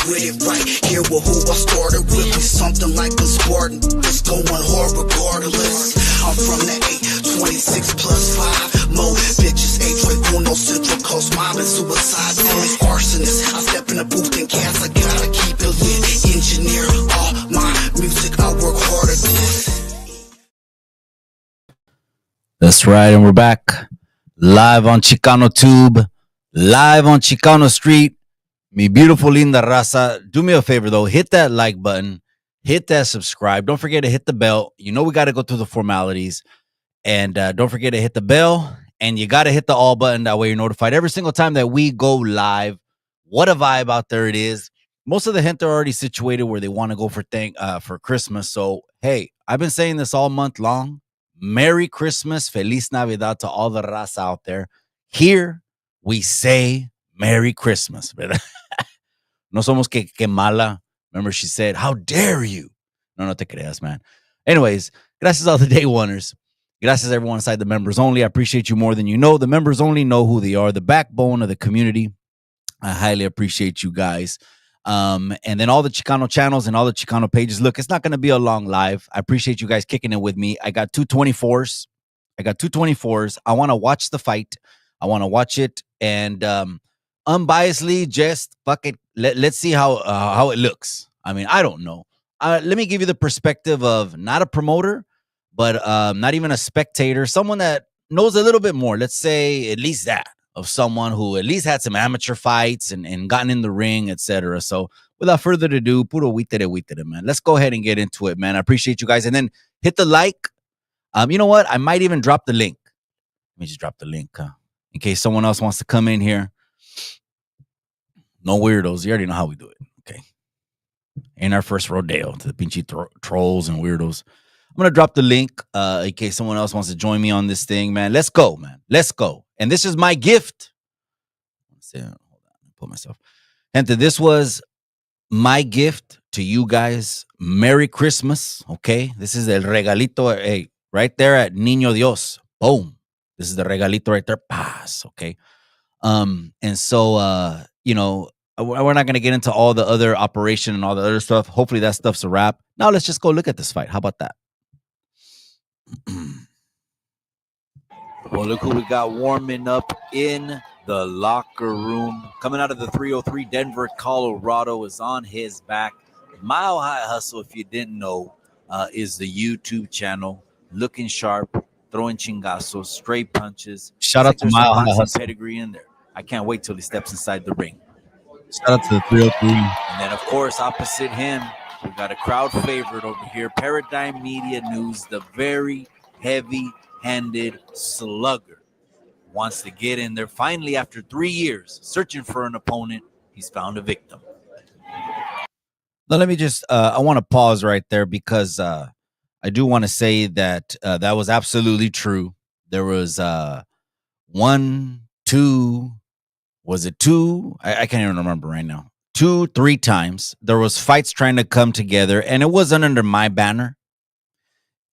With it right here with who I started with, be something like a Spartan. It's going hard regardless. I'm from the 826 plus 5. Mo bitches, H1 Central Coast, mob and suicide. Only arsonist. I step in the booth and cast. I gotta keep it lit. Engineer all my music. I work hard at this. That's right, and we're back live on Chicano Tube, live on Chicano Street. Mi beautiful linda raza. Do me a favor though, hit that like button, hit that subscribe. Don't forget to hit the bell. You know we got to go through the formalities, and don't forget to hit the bell, and you got to hit the all button. That way you're notified every single time that we go live. What a vibe out there it is. Most of the gente are already situated where they want to go for Christmas. So hey, I've been saying this all month long. Merry Christmas, Feliz Navidad to all the raza out there. Here we say Merry Christmas. No somos que mala. Remember she said, how dare you? No te creas, man. Anyways, gracias all the day oneers. Gracias everyone inside the members only. I appreciate you more than you know. The members only know who they are, the backbone of the community. I highly appreciate you guys. And then all the Chicano channels and all the Chicano pages. Look, it's not going to be a long live. I appreciate you guys kicking it with me. I got 224s. I want to watch the fight. I want to watch it and unbiasedly just fuck it. Let's see how it looks. I mean, I don't know. Let me give you the perspective of not a promoter, but not even a spectator, someone that knows a little bit more. Let's say at least that. Of someone who at least had some amateur fights and gotten in the ring, etc. So without further ado, puro huitere, man. Let's go ahead and get into it, man. I appreciate you guys. And then hit the like. You know what? I might even drop the link. Let me just drop the link, in case someone else wants to come in here. No weirdos. You already know how we do it. Okay. Ain't our first rodeo to the pinchy trolls and weirdos. I'm going to drop the link in case someone else wants to join me on this thing, man. Let's go, man. Let's go. And this is my gift. Hold on. Put myself. Gente, this was my gift to you guys. Merry Christmas. Okay. This is el regalito. Hey, right there at Niño Dios. Boom. This is the regalito right there. Paz. Okay. And so, you know, we're not going to get into all the other operation and all the other stuff. Hopefully that stuff's a wrap. Now let's just go look at this fight. How about that? Well, look who we got warming up in the locker room. Coming out of the 303, Denver, Colorado, is on his back. Mile High Hustle, if you didn't know, is the YouTube channel. Looking sharp, throwing chingazos, straight punches. Shout out to Mile High Hustle. Pedigree in there. I can't wait till he steps inside the ring. Shout out to the 303. And then, of course, opposite him, we got a crowd favorite over here. Paradigm Media News, the very heavy-handed slugger. Wants to get in there. Finally, after 3 years, searching for an opponent, he's found a victim. Now, let me just, I want to pause right there because I do want to say that that was absolutely true. There was one, two, was it two? I can't even remember right now. 2-3 times there was fights trying to come together, and it wasn't under my banner,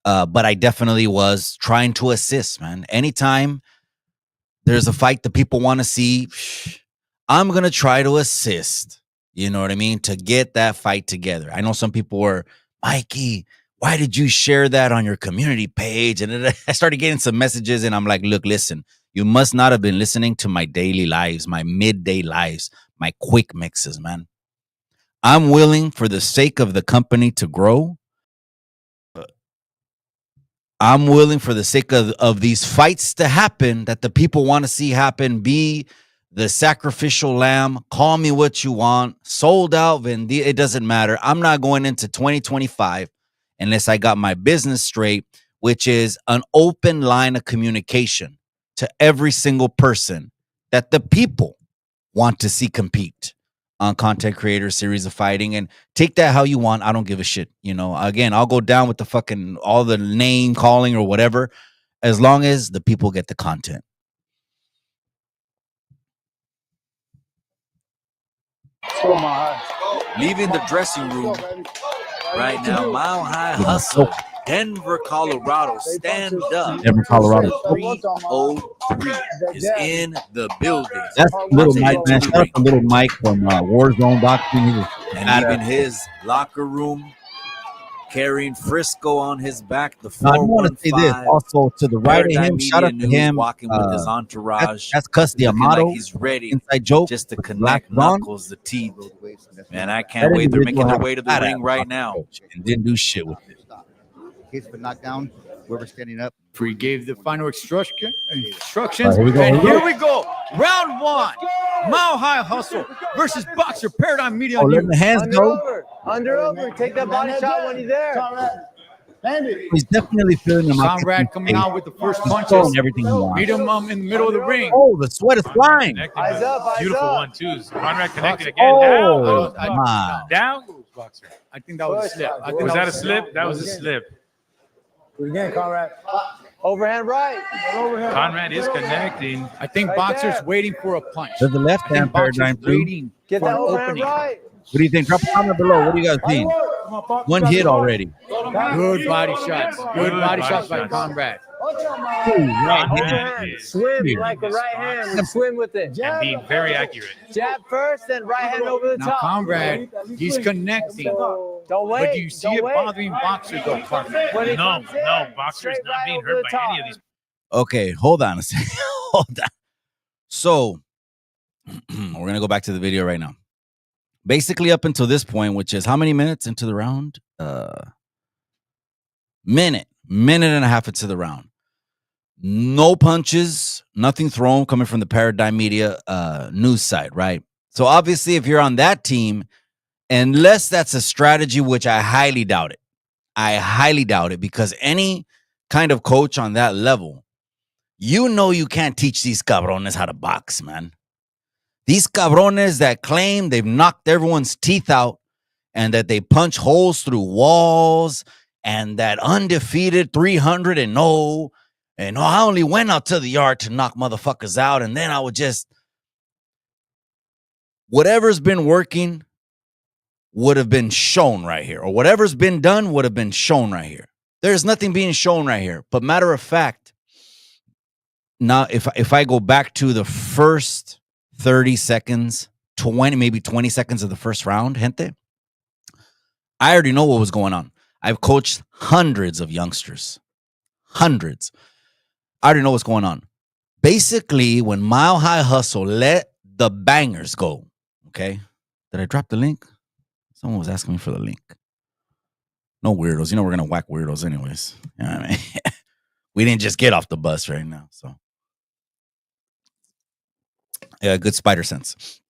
but I definitely was trying to assist, man. Anytime there's a fight that people want to see, I'm gonna try to assist, you know what I mean, to get that fight together. I know some people were, Mikey, why did you share that on your community page? And I started getting some messages, and I'm like, look, listen, you must not have been listening to my daily lives, my midday lives, my quick mixes, man. I'm willing, for the sake of the company to grow. I'm willing, for the sake of these fights to happen, that the people want to see happen, be the sacrificial lamb. Call me what you want. Sold out, vendida. It doesn't matter. I'm not going into 2025 unless I got my business straight, which is an open line of communication to every single person that the people want to see compete on content creator series of fighting. And take that how you want. I don't give a shit. You know, again, I'll go down with the fucking all the name calling or whatever, as long as the people get the content. Leaving the dressing room right now, Mile High Hustle Denver, Colorado. Stand up. Denver, Colorado. 303 is in the building. That's little Mike, man. Shout out to little Mike from Warzone Boxing. He's and even his locker room carrying Frisco on his back. The I want to say this 415 also to the right of him. Paradigm Shout out Media to News him. walking with his entourage. That's Custy looking Amato. like he's ready Inside joke. just to with the connect black on. knuckles, the teeth. Man, I That can't wait. They're making individual their had way a to the badass ring right boxing now. coach and didn't do shit with it. Case for knockdown, whoever's standing up. Pre gave the final instructions. Here we go, And here we here we go. Round one. Mile High Hustle versus Boxer Paradigm Media. Oh, letting the hands go. Under, take that body shot when he's there. He's definitely feeling him out. Conrad coming out with the first punches. Throwing everything he wants. Meet him in the middle of the ring. Oh, the sweat is flying. Eyes up, eyes Beautiful up. 1-2s. Conrad connected again. Oh, Down. come on. Down goes Boxer. I think that was a slip. I think Was that a slip? That was a slip. Do it again, Conrad. Overhand right. Overhand. Conrad is connecting. I think Right Boxer's there. waiting for a punch. There's the left I think hand Boxer's paradigm too. waiting Get for that an overhand opening. right. What do you think? Drop a comment below. What do you guys think? One hit already. Good body shots. Good body shots by shots. Conrad. Right hand. Conrad is Swim like the right hand and swim with it. and being very accurate. Jab first, then right hand over the Now top. Conrad, he's connecting. Don't wait. But do you see Don't it wait. bothering Boxer though, Conrad? When he No, comes in, no, Boxer is straight not right being over hurt the by any of top. these. Okay, hold on a second. Hold on. So we're gonna go back to the video right now. Basically, up until this point, which is how many minutes into the round? Minute and a half into the round. No punches, nothing thrown coming from the Paradigm Media news side, right? So obviously, if you're on that team, unless that's a strategy, which I highly doubt it, because any kind of coach on that level, you know you can't teach these cabrones how to box, man. These cabrones that claim they've knocked everyone's teeth out and that they punch holes through walls and that undefeated 300 and no, and I only went out to the yard to knock motherfuckers out, and then I would just whatever's been working would have been shown right here, or whatever's been done would have been shown right here. There's nothing being shown right here. But matter of fact, now if I go back to the first 30 seconds, 20, maybe 20 seconds of the first round, gente, I already know what was going on. I've coached hundreds of youngsters. Hundreds. I already know what's going on. Basically, when Mile High Hustle let the bangers go, okay? Did I drop the link? Someone was asking me for the link. No weirdos. You know we're going to whack weirdos anyways. You know what I mean? We didn't just get off the bus right now, so. Yeah, good spider sense.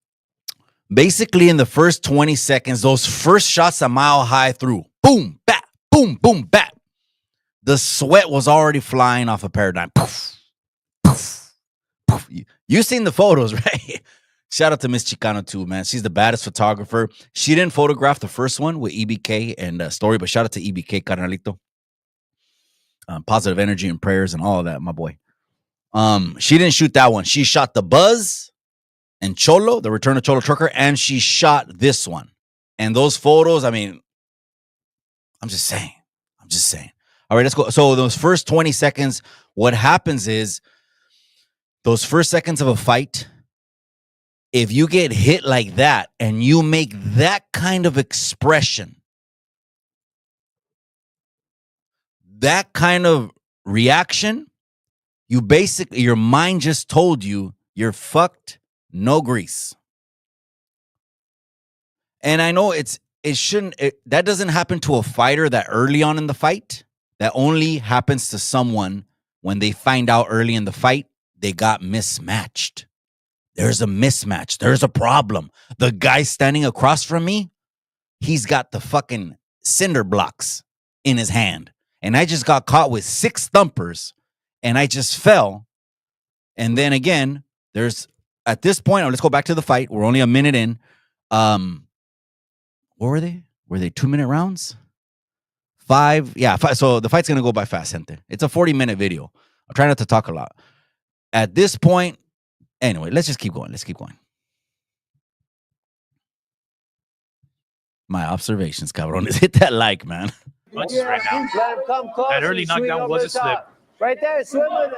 Basically, in the first 20 seconds, those first shots a Mile High threw, boom, bat, boom, boom, bat. The sweat was already flying off a Paradigm. Poof, poof, poof. You seen the photos, right? Shout out to Miss Chicano too, man. She's the baddest photographer. She didn't photograph the first one with EBK and Story, but shout out to EBK, carnalito. Positive energy and prayers and all of that, my boy. She didn't shoot that one. She shot the Buzz and Cholo, the Return of Cholo Trucker, and she shot this one. And those photos, I mean, I'm just saying. All right, let's go. So those first 20 seconds, what happens is those first seconds of a fight, if you get hit like that and you make that kind of expression, that kind of reaction, you basically, your mind just told you you're fucked, no grease. And I know that doesn't happen to a fighter that early on in the fight. That only happens to someone when they find out early in the fight they got mismatched. There's a mismatch. There's a problem. The guy standing across from me, he's got the fucking cinder blocks in his hand. And I just got caught with 6 thumpers and I just fell. And then again, at this point, let's go back to the fight. We're only a minute in. What were they? Were they 2-minute rounds? 5. Yeah. 5. So the fight's going to go by fast, gente. It's a 40-minute video. I'll try not to talk a lot. At this point, anyway, let's just keep going. Let's keep going. My observations, cabrones. Hit that like, man. punches right now. Let him come close. That early and swing knockdown over was the a slip. top. Right there, swim with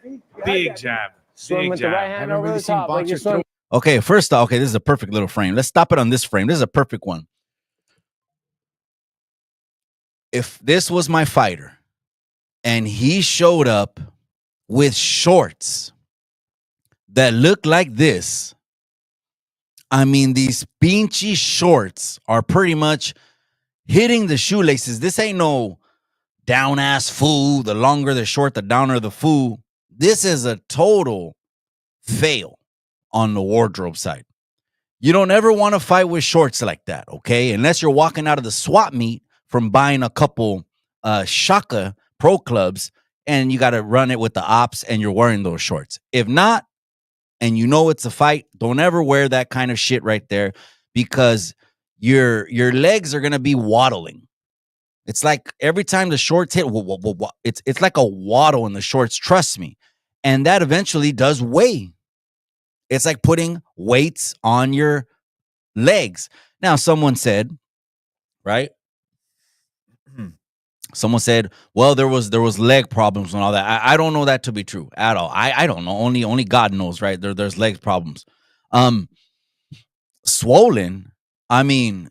it. Big jab. Swim Big with the right jab. hand Haven't over really the seen top. Like you're boxers throw swimming. Okay, first off, okay, this is a perfect little frame. Let's stop it on this frame. This is a perfect one. If this was my fighter and he showed up with shorts that look like this, I mean, these pinchy shorts are pretty much hitting the shoelaces. This ain't no down ass fool. The longer the short, the downer the fool. This is a total fail on the wardrobe side. You don't ever want to fight with shorts like that, okay? Unless you're walking out of the swap meet from buying a couple Shaka Pro Clubs and you got to run it with the ops and you're wearing those shorts. If not, and you know it's a fight, don't ever wear that kind of shit right there because your legs are going to be waddling. It's like every time the shorts hit, it's like a waddle in the shorts, trust me. And that eventually does weigh. It's like putting weights on your legs. Now, someone said, right? Someone said, well, there was leg problems and all that. I don't know that to be true at all. I don't know. Only God knows, right? There's leg problems. Swollen. I mean,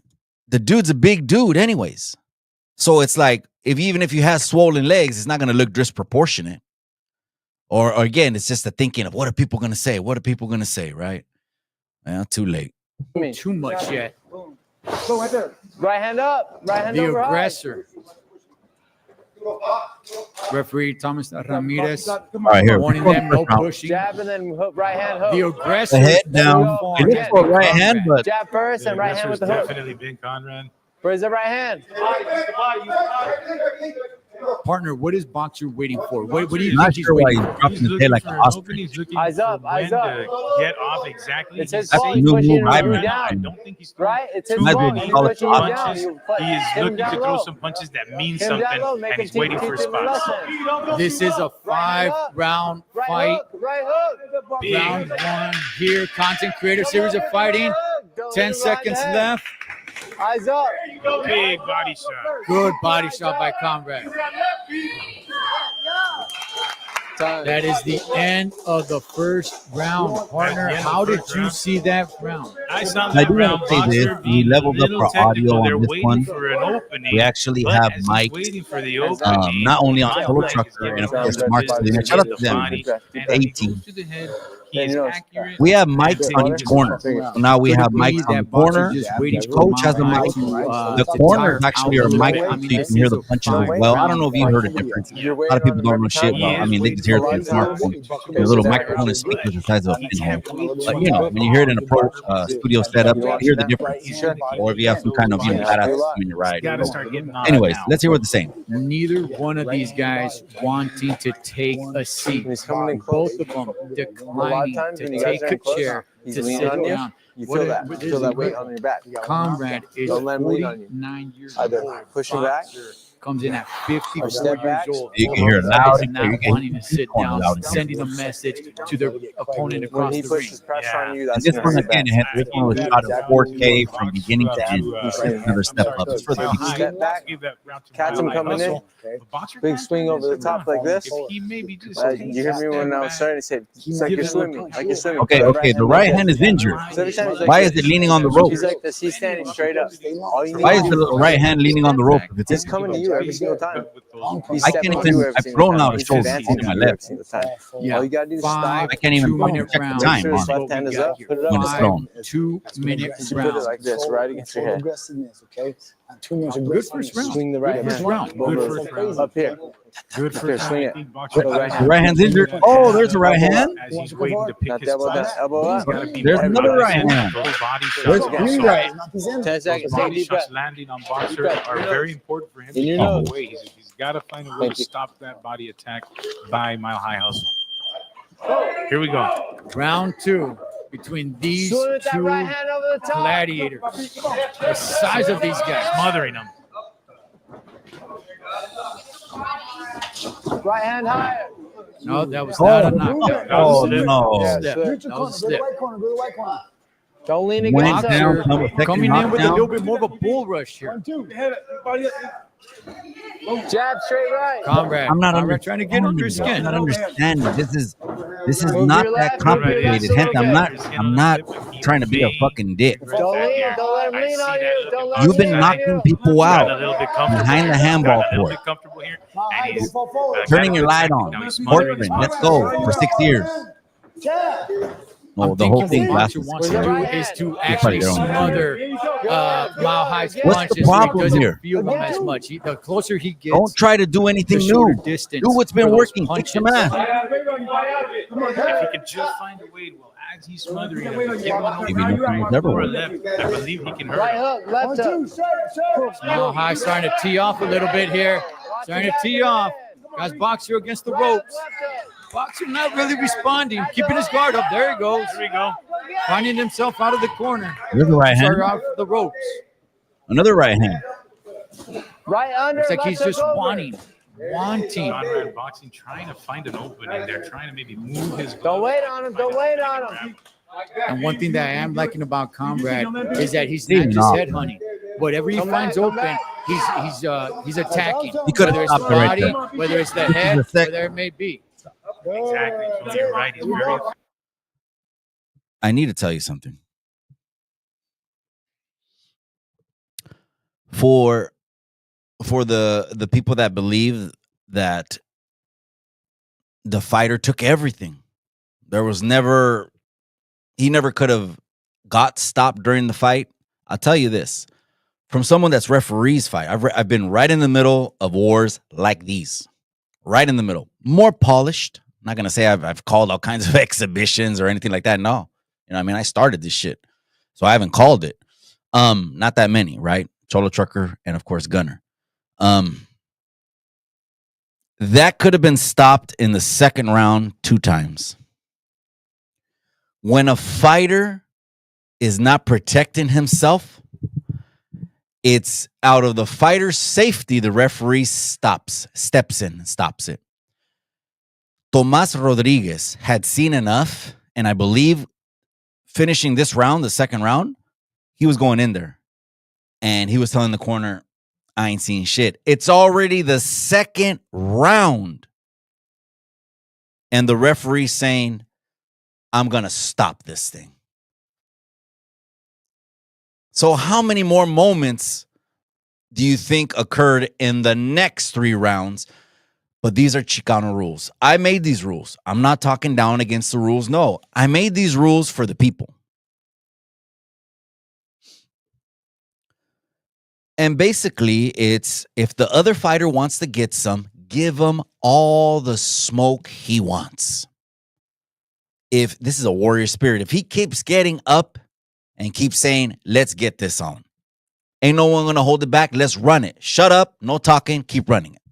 the dude's a big dude anyways. So it's like, even if you have swollen legs, it's not going to look disproportionate. Or again, it's just the thinking of what are people going to say? What are people going to say, right? Well, too late. too much yet. Right hand up. Right hand The over high. aggressor. Referee Thomas Ramirez All right, here. warning them no pushing. Jab and then hook, right hand hook. The aggressor. The head down. so It is for a right hand, but Jab first and right hand with the hook. Definitely been Conrad. Where's the right hand? Partner, what is Boxer waiting for? What do you I'm not think he's sure why waiting he's for? dropping his head like an ostrich. He's looking Eyes up, for eyes when up. to get off exactly. It's his That's fault. the He's new pushing move you I've been down. I don't think he's throwing Right? It's his Might as well fault. He's call it pushing you down. punches. You put He is him looking down to throw low. some punches that mean Hit him down low. something, Make and him he's waiting for teach him a spots. lesson. This is a Right hook. 5-round Right fight. hook. Right hook. Big. Round one here. Content creator series of fighting. Don't 10 let him seconds ride the head. left. Eyes up. Big body shot. Good body shot by Conrad. That is the end of the first round, partner. That's the end of How the did first you round. see that round? I saw I that do round want to say this. Boxer We being leveled up little our audio technical. They're on this waiting one. for an opening. We actually but have as he's mic'd, waiting for the opening, not only on my Solo mic is Trucker giving and of him course the Mark ability Selena. to Shout out hit to the them. body, and The when A he goes team. to the head, he is accurate. We have mics on each corner. So now we Could it have be mics on the that Boxer's corner. just waiting Each for coach has a Mile mic. High The to corners tire actually out are a little mic, bit? I so mean, you this can hear is the a punches as 5 well. I don't round know if you fight. heard a difference. You're A lot waiting of people on don't him know every shit. time. Well, I mean, they just hear it through the smartphone. Their little microphone and speakers the size of a pinhole. But you know, when you hear it in a pro studio setup, you hear the difference. Or if you have some kind of badass system in your ride. Gotta start getting on Anyways, now. let's hear what they're saying. Neither one of these guys wanting to take a seat. He's coming in close. Both of them A lot of declining times to when you guys take are a in close, chair he's to leaning sit on you. down. You What feel a- that. You feel that weight on your back. Conrad is Don't let him lean on you. 49 years Either old. pushing back Comes in at 54 or step back. years old. You can hear it loud Is and not clear. You can wanting hear to sit it down, loud and clear. sending a message to their opponent When across he the ring. pushes pressure Yeah. on you, And that's this when one it's again, bad. this one was shot in 4K from beginning to end. Another step up. It's for the people. Step back, Give that round to catch him Mile High coming in. Hustle. The Boxer Big guys swing are over the missing top round. like this. If he maybe just You hear me when I was starting to say, it's like you're swimming, like you're swimming. Okay, okay. The right hand is injured. So every time he's like Why this, is it leaning on the rope? He's like this. He's standing straight up. All you need Why to is do the right hand leaning on the rope? If He's it's coming to you every single time. He's I stepping can't to you even. every I've single thrown time. out a He's shoulder advancing to my you left. every single time. Yeah. All you gotta do is stop. I can't even 2-minute check the rounds. time. Make sure his on. left hand is up. Put it When up. it's thrown. 2-minute Put it rounds. like this, right against your head. Good first round. Swing the right Good first hand. round. Over Good first round. Up here. Good Up for here, swing it. Boxer. With the right The hand. right hand's injured. Oh, there's a right hand. As he's waiting to pick Not his elbow down, spots. elbow up. He's gotta be There's more another right aggressive. hand. Those body There's shots three also- right. 10 Those seconds. Take a body deep shots breath. landing on Boxer breath. are very important for him In to your keep nose. away. He's got to find a way Thank to you. stop that body attack by Mile High Hustle. Here we go. Round 2 between these Swing with that two right hand over the top. gladiators. The size of these guys. Smothering him. Right hand higher. No, that was not a knockdown. Oh That was a no! slip. That was a slip. Don't lean Went against down, him. come a second Coming in with a knockdown. little bit more of a bull rush here. Jab straight right. Conrad. I'm not Conrad trying to get under his I'm skin. not understanding. This is Move not your that left, complicated. move your Hence, left. I'm not trying to be a fucking dick. Don't lean. Don't let him lean on you. Don't let him You've been lean on knocking you. people Got out a little bit comfortable. behind the here. handball Got a little court. bit comfortable here. And he's Turning got a your good light technique. on. Now he's smothering his Portland, let's punches. go for 6 years. No, I'm the whole thinking thing what lasts. Boxer wants to do is to actually their own smother Mile High's What's the punches so he problem doesn't here? feel them as much. The closer he gets, Don't try to do anything the shorter new. distance Do what's been for those working. Kick some punches. ass. If he could just find a way, well, as he's smothering him, get one Maybe over nothing was right ever or working. left, I believe he can hurt Right him. hook, left hook. Mile High starting to tee off a little bit here. Starting to tee off. Guys, Boxer against the ropes. Boxer not really responding, keeping his guard up. There he goes. There we go. Finding himself out of the corner. Here's the right hand. Sorry, off the ropes. Another right hand. Right under. Looks like left he's hook just over. wanting. Conrad boxing, trying to find an opening there, trying to maybe move his glove. Don't wait on him. Don't wait on him. And one thing that I am liking about Conrad is that he's He's not just not. headhunting. Whatever he finds open, he's attacking. He could've Whether it's the stopped it right body, there. whether it's the head, a sec- whatever it may be. Exactly. So you're right. He's very I need to tell you something. For the people that believe that the fighter took everything, he never could have got stopped during the fight. I'll tell you this, from someone that's referees fight, I've been right in the middle of wars like these, right in the middle, more polished. I'm not gonna say I've called all kinds of exhibitions or anything like that. No, I mean, I started this shit, so I haven't called it. Not that many, right? Cholo Trucker and of course Gunner. That could have been stopped in the second round 2 times. When a fighter is not protecting himself, it's out of the fighter's safety. The referee steps in and stops it. Tomas Rodriguez had seen enough, and I believe finishing this round, the second round, he was going in there. And he was telling the corner, I ain't seen shit. It's already the second round. And the referee saying, I'm going to stop this thing. So how many more moments do you think occurred in the next 3 rounds? But these are Chicano rules. I made these rules. I'm not talking down against the rules. No, I made these rules for the people. And basically, it's if the other fighter wants to get some, give him all the smoke he wants. If this is a warrior spirit, if he keeps getting up and keeps saying, let's get this on. Ain't no one going to hold it back. Let's run it. Shut up. No talking. Keep running it.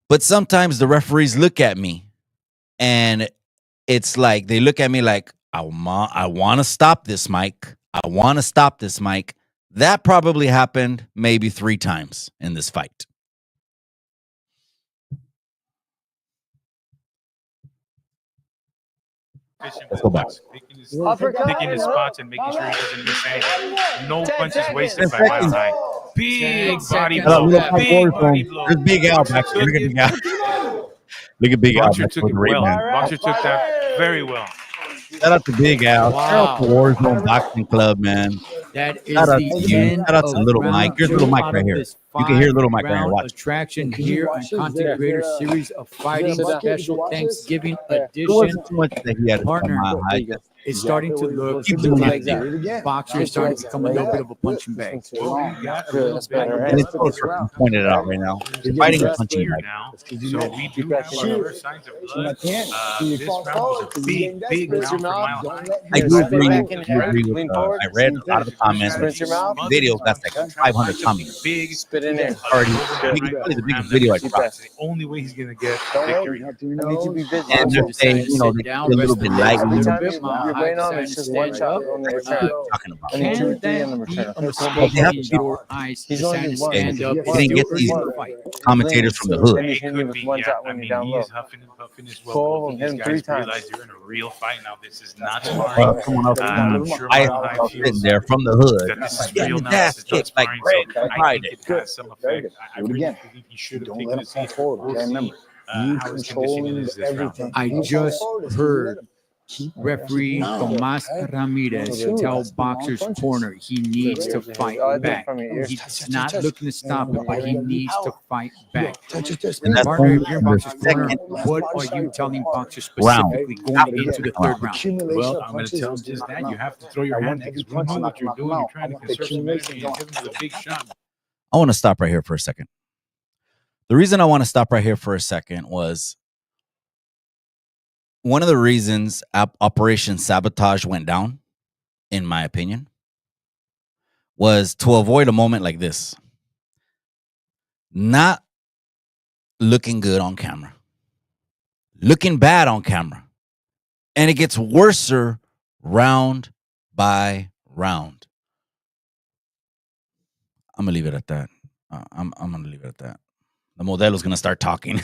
But sometimes the referees look at me and it's like they look at me like, I want to stop this, Mike. I want to stop this, Mike. That probably happened maybe 3 times in this fight. Let's go back. Picking his spots and making sure he doesn't miss anything. No punches wasted by Mile High. Big body blow. Big body blow. There's Big Al back there. Look at Big Al. Look at Big Al. Boxer took it well. Boxer took that very well. Shout out to Big Al. Wow. Shout out to Warzone Boxing Club, man. That is Shout out to the you. end Shout out to of Little round Mike. Here's 2 Little Mike out right of here. this You can hear Little Mike right here. five-round Watch. attraction here on Content Creator Series of Fighting Special Thanksgiving There Edition. wasn't too much that he had to Partner. Mile High. It's starting to look Keep doing like that. the boxer is starting to become a little bit of a punching bag. And it's also pointed it out right now. You're fighting a punching bag. Now, so we do have our first signs of blood. This round was a big round for Mile High. I do agree. I read a lot of the comments. Videos, that's like 500 comments. Big Spit in there. Already, probably the biggest video I dropped. the only way he's gonna get victory. And they're saying, they feel a little bit light. your brain off. It's just one shot on the return. Talking about. And then 2 or 3 on the return. He's only one. Stand up. They didn't get these commentators from the hood. Then he's hitting you with one shot when you're down low. He's huffing and puffing as well. Pull Both of him these 3 guys times. realize you're in a real fight now. This is not sparring. Come on up. I'm sure I Mile was feels sitting there from the hood. that this is Getting real his now. ass This is not kicked like sparring. Greg So I Friday. think it has some effect. I really believe he should have taken his seat. We'll see how his conditioning is this round. I just heard referee Tomas Ramirez tell Boxer's corner he needs to fight back. He's not looking to stop it, but he needs to fight back. And that's Partner, only if you're in the Boxer's corner, second what are you telling Boxer round. specifically going into the third round? Well, I'm going to tell him just that. You have to throw your hand because we know what you're doing. You're trying to conserve some energy and give him the big shot. I want to stop right here for a second. The reason I want to stop right here for a second was one of the reasons Operation Sabotage went down, in my opinion, was to avoid a moment like this. Not looking good on camera. Looking bad on camera. And it gets worse round by round. I'm going to leave it at that. I'm going to leave it at that. The modelo's going to start talking.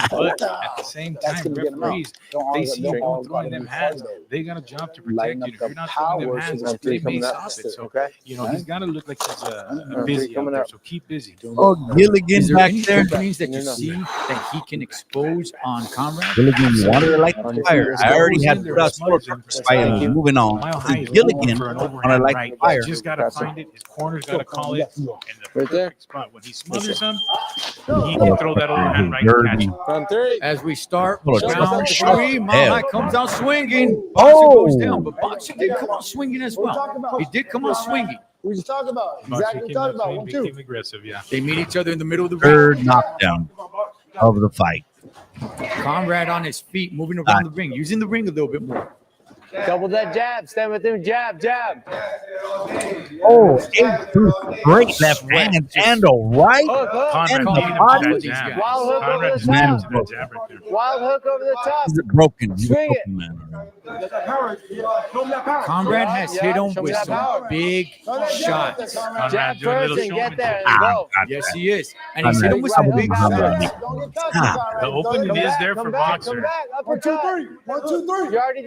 But at the same time, referees, they see you going throwing them hands. They got a job to protect you. If you're not throwing them hands, they may stop it. So, he's got to look like he's busy out there. So keep busy. Oh, Gilligan's Is there back any there. openings that you see that he can expose on Conrad? Gilligan, you wanted to light the fire. I already had put out score for this fight and was moving on. Mile See, High is Gilligan for an wanted to overhand light right. the fire. He's just got to find it. His corner's got to call it in the perfect spot. When he smothers him, he can throw that overhand right and catch him. On 3. As we start Hold on, round shut 3, up. Mile High comes out swinging. Boxer goes down, but Boxer did come out swinging as well. He did come out swinging. We just talking about Boxer came out swinging, became aggressive, yeah. They meet each other in the middle of the ring. Third knockdown of the fight. Conrad on his feet, moving around the ring, using the ring a little bit more. Double that jab. Stand with him. Jab. Oh, 8-2. Great left hand and a right. Conrad And the beat him body. to of that these jab. guys. Wild hook over Conrad the just beat him top. to that jab right there. Wild hook over the top. He's broken. He's a Swing broken man. Conrad has hit him show me with that some power. big shots. Conrad Jab doing a first little and get showman. there and go. Yes, he is. And he's hit him with some big shots. The opening is there for Boxer.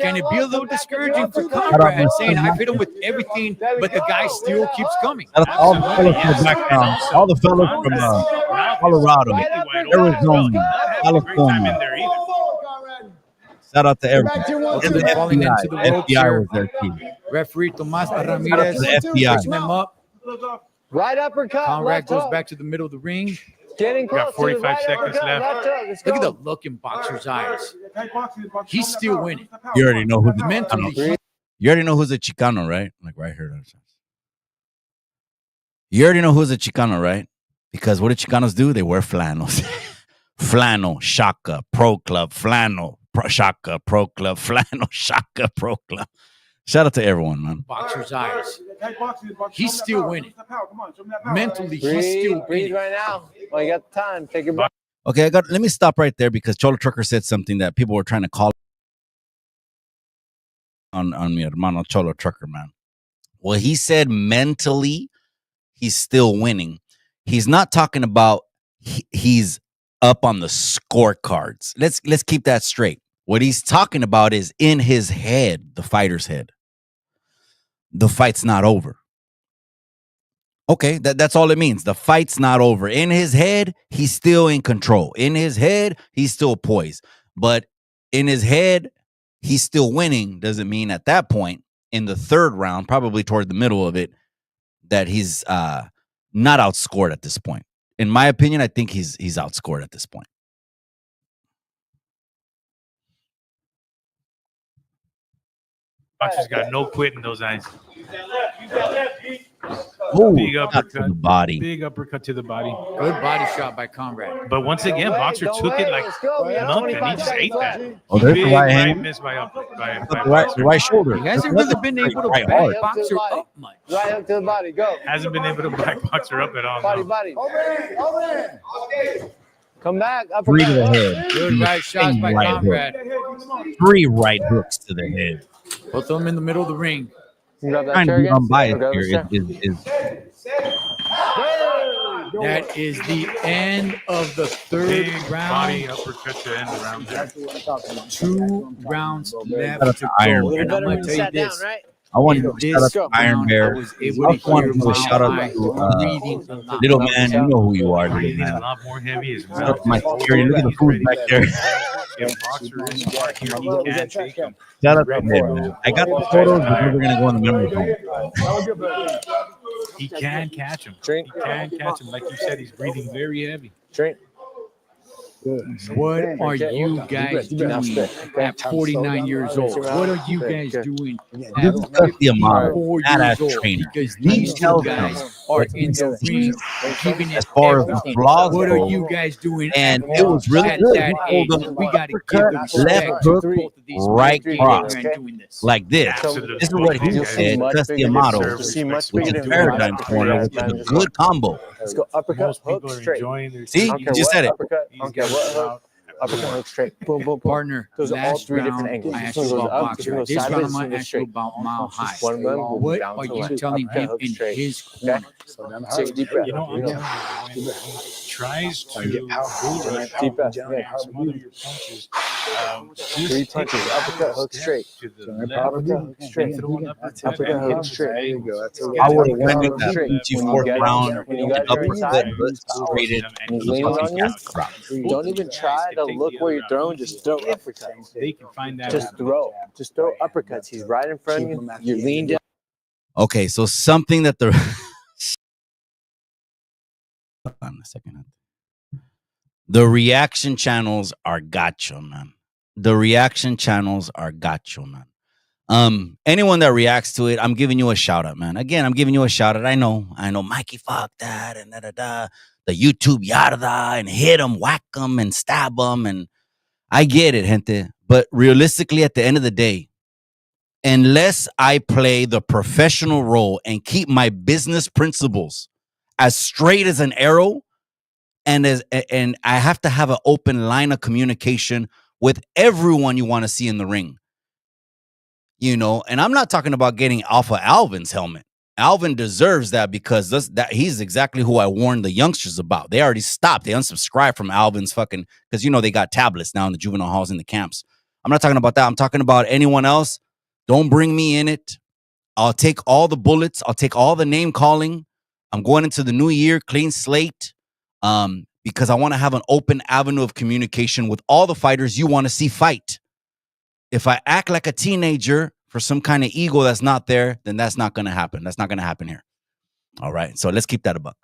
Can it be a little discouraging for Conrad saying, I've hit him with everything, but the guy still keeps coming? All the fellas from back down. All the fellas from Colorado, Arizona, California. Shout out to everyone. And the Falling FBI. into the ropes FBI here. was there too. Referee Tomas Ramirez The FBI. picking them up. Right uppercut. Conrad left goes hook. back to the middle of the ring. Getting close. Got 45 to the right seconds uppercut, left. hook. Let's Look at go. the look in Boxer's eyes. He's still winning. You already know who's the Mentally, Chicano. You already know who's a Chicano, right? Like right here. You already know who's a Chicano, right? Because what do Chicanos do? They wear flannels. Flannel, shaka, pro club, flannel, shaka, pro club, flannel, shaka, pro club. Shout out to everyone, man. Boxer's eyes. He's still winning. Mentally, he's still Breathe winning. right now. Well, you got the time. Take your breath. Okay, let me stop right there because Cholo Trucker said something that people were trying to call on mi hermano Cholo Trucker, man. Well, he said mentally he's still winning. He's not talking about he's up on the scorecards. Let's keep that straight. What he's talking about is in his head, the fighter's head. The fight's not over. Okay, that's all it means. The fight's not over. In his head, he's still in control. In his head, he's still poised. But in his head, he's still winning. Doesn't mean at that point, in the third round, probably toward the middle of it, that he's not outscored at this point. In my opinion, I think he's outscored at this point. Boxer's got no quit in those eyes. Oh, Big to uppercut. the body. Big uppercut to the body. Good body shot by Conrad. But once again, Boxer Don't took it wait. like Let's go. We have nothing. He 25 just ate seconds that. left. Oh, there's Big the right hand. miss by The Boxer. right shoulder. He hasn't really been able to Right back hard. Boxer up much. Right hook to the body. Go. Hasn't been able to back Boxer up at all. Body, No. body. Come back. Three to the Uppercut. head. Good right shots by Right Conrad. hook. 3 right hooks to the head. Both of them in the middle of the ring. Trying to be unbiased here is That is the end of the third Big body round. uppercut to end the round. There. 2 rounds Shout out left to to Iron go. Bear. And I'm going to tell you this. I want In to give a this shout out to Iron round, Bear. I was I able to also want hear to give a Mile shout out High to breathing a lot. Little Man. You know who you are, little Breathing a man. lot more heavy. His Shout out mouth to my is security. Look at the he's food ready back to- there. If Boxer is smart here, he can take him. Shout out to him, man. I got the photos, but we're gonna go in the memory phone. He can catch him. He can catch him. Like you said, he's breathing very heavy. What are you guys doing at 49 years old? What are you guys doing at This is Dusty Amato, 54 badass years old? trainer. Because He these two tells guys them are what in he the ring sees giving it as far as the everything. flaws What are go. you guys doing And at it was really at good. that He age? pulled them We got to give uppercut, the left respect to hook, both of these right men cross. doing this. Like this. Absolutely. This is what he Both said, guys Dusty Amato, which is Paradigm Corner, which is a good combo. Let's go uppercut, Most people hook, are straight. enjoying their See? I don't You care just what said it. uppercut, I don't care what hook, uppercut, hook, straight. Boom, boom, boom. Partner, Those are all last 3 different round, angles. I This asked one you goes about up, boxing. this one goes This round, sideways, I'm this going one to goes ask you straight. about Mile High. One of them will What down are to you left. telling Uppercut, him hook, in straight. his corner? Take a deep breath. You know, I'm telling you, when he tries to bull rush Deep breath. and smother your punches, just 3 take punches, a uppercut, hook, step straight. to the left, Uppercut, hook, straight. throw an uppercut, Uppercut, and hit hook, his straight. angles. I would have Uppercut, went in hook, that straight. PG When you fourth get- round when you and got your uppercut, inside, but separated and he's the leaning fucking on you, cast crowd. don't even try to look where you're throwing, just throw uppercuts. They can find that. Just throw uppercuts. He's right in front of you. You lean down. Okay, so something that the hold on a second. The reaction channels are gotcha, man. The reaction channels are gotcha, man. Anyone that reacts to it, I'm giving you a shout out, man. Again, I'm giving you a shout out. I know, Mikey, fuck that, and the YouTube yarda, and hit them, whack them, and stab them, and I get it, gente. But realistically, at the end of the day, unless I play the professional role and keep my business principles as straight as an arrow, and I have to have an open line of communication with everyone you want to see in the ring. You know, and I'm not talking about getting off of Alvin's helmet. Alvin deserves that because he's exactly who I warned the youngsters about. They already stopped. They unsubscribed from Alvin's fucking, because, you know, they got tablets now in the juvenile halls in the camps. I'm not talking about that. I'm talking about anyone else. Don't bring me in it. I'll take all the bullets. I'll take all the name calling. I'm going into the new year, clean slate, because I want to have an open avenue of communication with all the fighters you want to see fight. If I act like a teenager for some kind of ego that's not there, then that's not going to happen. That's not going to happen here. All right. So let's keep that a buck.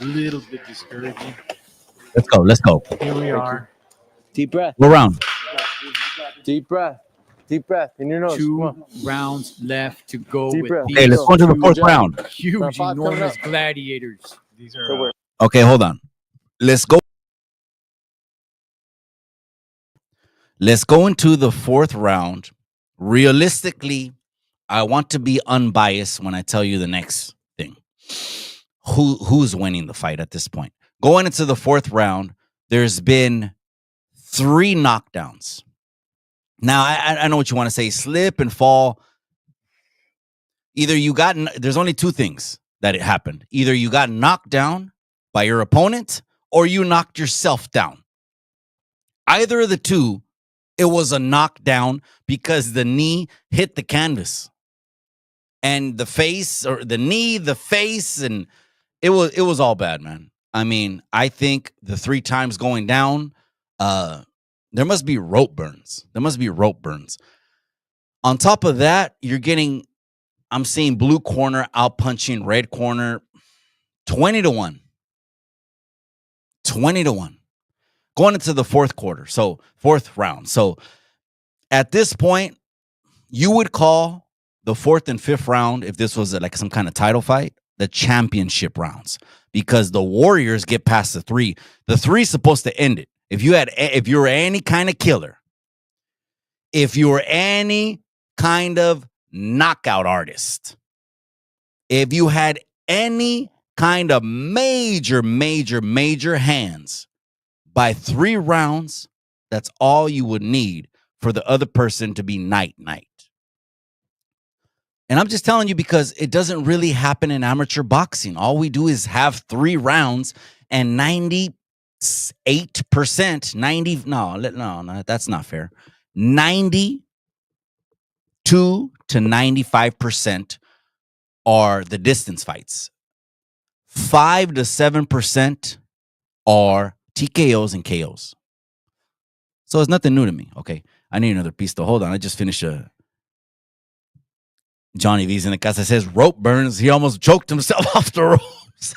A little bit discouraging. Let's go. Let's go. Here we are. Deep breath. Go round. Deep breath. Deep breath in your nose. Come 2 on. rounds left to go Deep with breath. these Okay, let's go into the fourth two round. huge, Round 5 coming enormous up. gladiators. These So are we're- Okay, hold on. Let's go. Let's go into the fourth round. Realistically, I want to be unbiased when I tell you the next thing. Who's winning the fight at this point? Going into the fourth round, there's been 3 knockdowns. Now, I know what you want to say. Slip and fall. Either you got, there's only 2 things that it happened. Either you got knocked down by your opponent or you knocked yourself down. Either of the 2, it was a knockdown because the knee hit the canvas. And the face, or the knee, the face, and it was all bad, man. I mean, I think the 3 times going down, there must be rope burns. On top of that, I'm seeing blue corner out punching red corner 20-1. 20-1. Going into the fourth round. So at this point, you would call the 4th and 5th round, if this was like some kind of title fight, the championship rounds because the Warriors get past the 3. The 3 is supposed to end it. If you were any kind of killer, if you were any kind of knockout artist, if you had any kind of major hands, by 3 rounds, that's all you would need for the other person to be night. And I'm just telling you because it doesn't really happen in amateur boxing. All we do is have 3 rounds and 98%, no, that's not fair. 92 to 95% are the distance fights. 5 to 7% are TKOs and KOs. So it's nothing new to me. Okay. I need another piece though. Hold on. I just finished Johnny V's in the casa says rope burns. He almost choked himself off the ropes.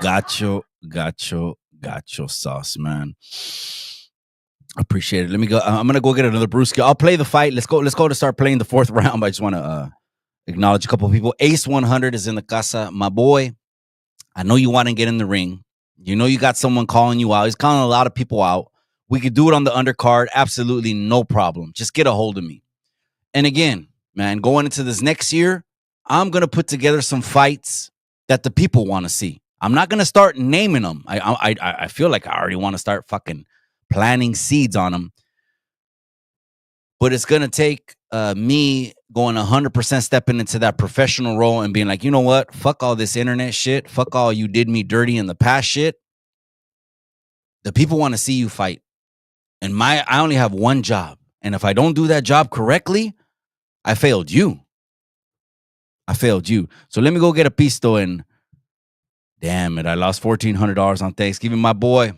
Gotcha sauce, man. Appreciate it. Let me go. I'm gonna go get another brewski. I'll play the fight. Let's go to start playing the 4th round. I just want to acknowledge a couple of people. Ace 100 is in the casa. My boy, I know you want to get in the ring. You know you got someone calling you out. He's calling a lot of people out. We could do it on the undercard. Absolutely no problem. Just get a hold of me. And again, man, going into this next year, I'm gonna put together some fights that the people want to see. I'm not gonna start naming them. I feel like I already want to start fucking planting seeds on them. But it's going to take me going 100% stepping into that professional role and being like, you know what? Fuck all this internet shit. Fuck all you did me dirty in the past shit. The people want to see you fight. And I only have one job. And if I don't do that job correctly, I failed you. So let me go get a pisto and damn it, I lost $1,400 on Thanksgiving. My boy,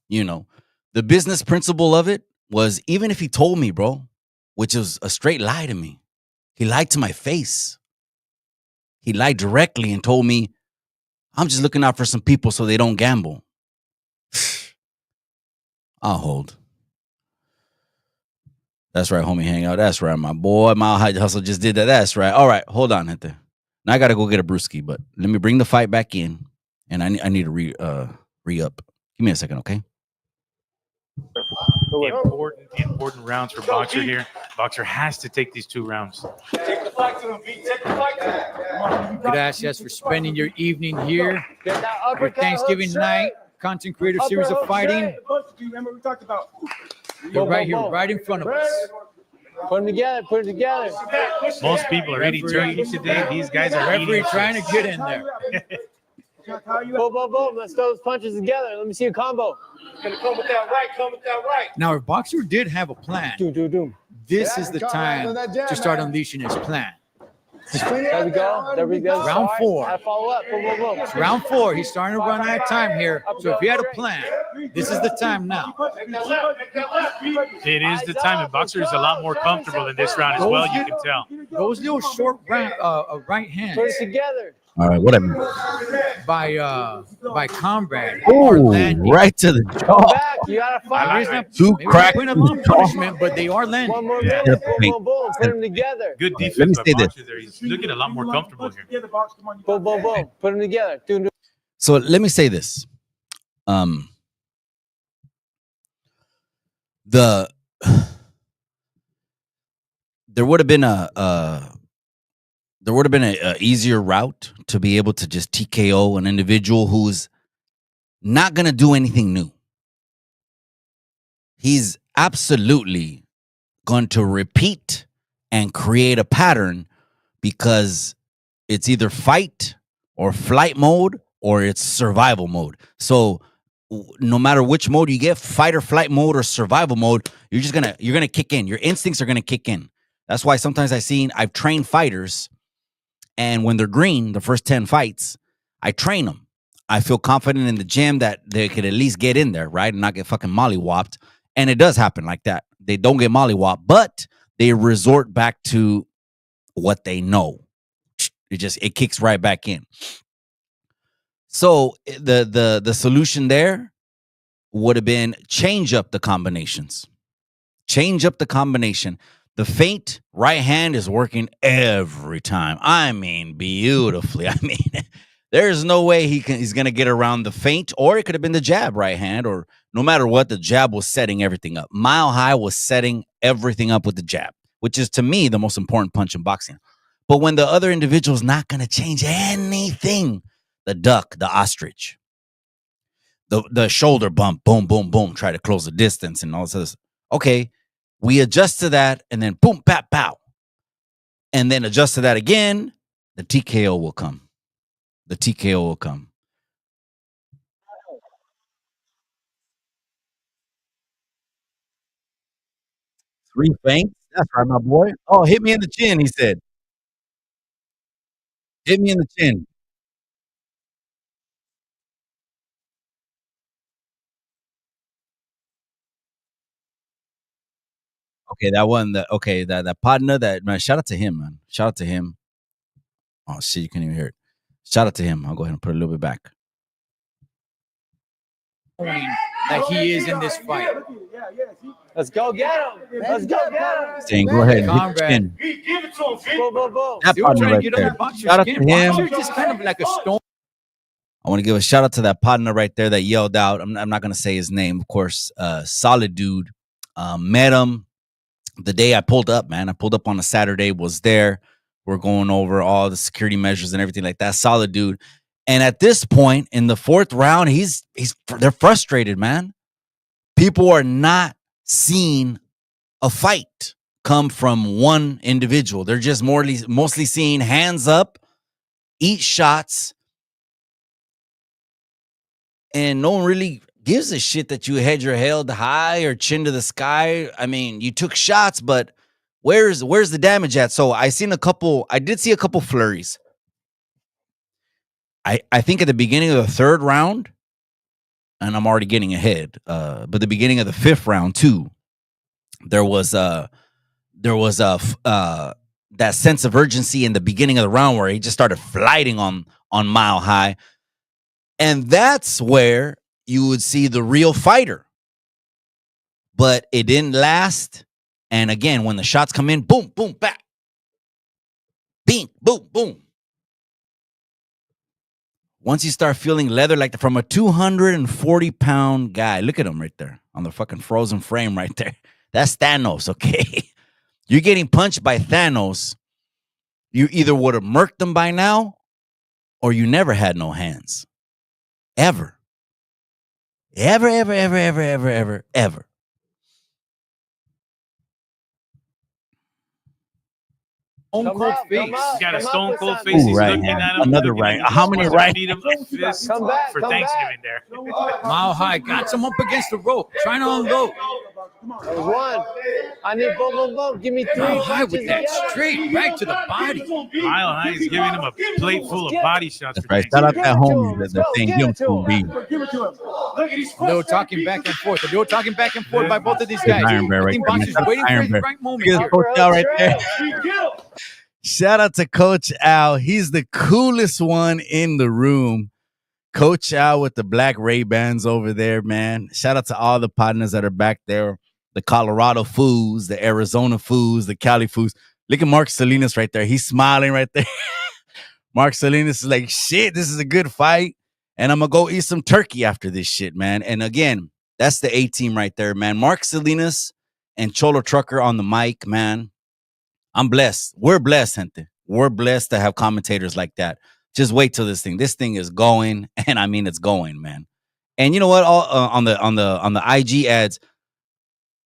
you know, the business principle of it was even if he told me, bro, which was a straight lie to me, he lied to my face. He lied directly and told me, I'm just looking out for some people so they don't gamble. I'll hold. That's right, homie, hang out. That's right, my boy. Mile High Hustle just did that. That's right. All right, hold on, Hector. Now I got to go get a brewski, but let me bring the fight back in, and I need to re-up. Give me a second, okay? Important rounds for Boxer here. Boxer has to take these 2 rounds. Take the fight to him, B. Take the fight to him. Gracias for spending your evening here. Your Thanksgiving night, content creator series of fighting. Remember we talked about. You're right here, right in front of us. Put them together. Most people are eating turkey today. These guys are Referee trying to get in there. Boom. Let's throw those punches together. Let me see a combo. Gonna come with that right. Now, if Boxer did have a plan, this is the time to start unleashing his plan. There we go. Round 4. I follow up. Boom. It's round 4. He's starting to run out of time here. So if he had a plan, this is the time now. It is the time, and Boxer is a lot more comfortable in this round as well, you can tell. Those little short right hands. Put it together. All right, whatever. By Comrade. Oh, right to the jaw. Back. You gotta fight. Two cracks. Putting them on punishment, but they are landing. One more minute. Boom. Put them together. Good defense. Let me by say this. Boxer there. He's looking a lot more comfortable here. Boom. Put them together. So let me say this. There would have been a easier route to be able to just TKO an individual who's not going to do anything new. He's absolutely going to repeat and create a pattern because it's either fight or flight mode or it's survival mode. So no matter which mode you get, fight or flight mode or survival mode, you're gonna kick in. Your instincts are gonna kick in. That's why sometimes I've trained fighters, and when they're green, the first 10 fights, I train them. I feel confident in the gym that they could at least get in there, right, and not get fucking mollywopped. And it does happen like that. They don't get mollywopped, but they resort back to what they know. It kicks right back in. So the solution there would have been change up the combinations. Change up the combination. The feint right hand is working every time. I mean, beautifully. I mean, there's no way he's going to get around the feint, or it could have been the jab right hand, or no matter what, the jab was setting everything up. Mile High was setting everything up with the jab, which is to me the most important punch in boxing. But when the other individual's not going to change anything, the duck, the ostrich, the shoulder bump, boom, boom, boom, try to close the distance and all this. Okay, we adjust to that, and then boom, pat, pow. And then adjust to that again, the TKO will come. The TKO will come. Three feints? That's right, my boy. Oh, hit me in the chin, he said. Hit me in the chin. Okay, that one, that partner, that man, shout out to him, man. Shout out to him. Oh shit, you can't even hear it. Shout out to him. I'll go ahead and put it a little bit back. That he is in this fight. Let's go get him. Let's go get him. Saying, go ahead and hit the Conrad. chin. Boom, boom, boom. That Still partner trying to right get on there. the boxer's Shout out to skin. him. Boxer's just kind of like a stone. I want to give a shout out to that partner right there that yelled out. I'm not going to say his name, of course. Solid dude. Met him the day I pulled up, man. I pulled up on a Saturday, was there. We're going over all the security measures and everything like that. Solid dude. And at this point in the fourth round, they're frustrated, man. People are not seeing a fight come from one individual. They're just mostly seeing hands up, eat shots, and no one really gives a shit that you had your head high or chin to the sky. I mean, you took shots, but where's the damage at? So I did see a couple flurries. I think at the beginning of the third round, and I'm already getting ahead, but the beginning of the fifth round too, there was that sense of urgency in the beginning of the round where he just started flighting on Mile High. And that's where you would see the real fighter. But it didn't last. And again, when the shots come in, boom, boom, back. Bing, boom, boom. Once you start feeling leather like from a 240-pound guy, look at him right there on the fucking frozen frame right there. That's Thanos, okay? You're getting punched by Thanos. You either would have murked them by now, or you never had no hands. Ever. Ever, ever, ever, ever, ever, ever, ever. Stone cold face. He's got a stone cold face. Ooh, He's right looking hand. at him. Another right. How many right? Need him like this Come back, for come Thanksgiving there. Mile High got him up against the rope, trying to unload. That was one. I need boom, boom, boom. Give me three. Mile High punches with that again. straight right to the body. Mile High is giving him a plate full of body shots. For Right. Shout out Thanksgiving. that homie that thing. Give him to him. They were talking back and forth. They were talking back and forth by both of these guys. Iron Bear I right think there, Box is man. waiting for Iron his Bear. right moment Look here. at Coach Al right there. Shout out to Coach Al. He's the coolest one in the room. Coach Al with the black Ray-Bans over there, man. Shout out to all the partners that are back there. The Colorado fools, the Arizona fools, the Cali fools. Look at Mark Salinas right there. He's smiling right there. Mark Salinas is like, shit, this is a good fight. And I'm going to go eat some turkey after this shit, man. And again, that's the A-team right there, man. Mark Salinas and Cholo Trucker on the mic, man. I'm blessed. We're blessed, gente. We're blessed to have commentators like that. Just wait till this thing is going, and I mean it's going, man. And you know what? All on the IG ads,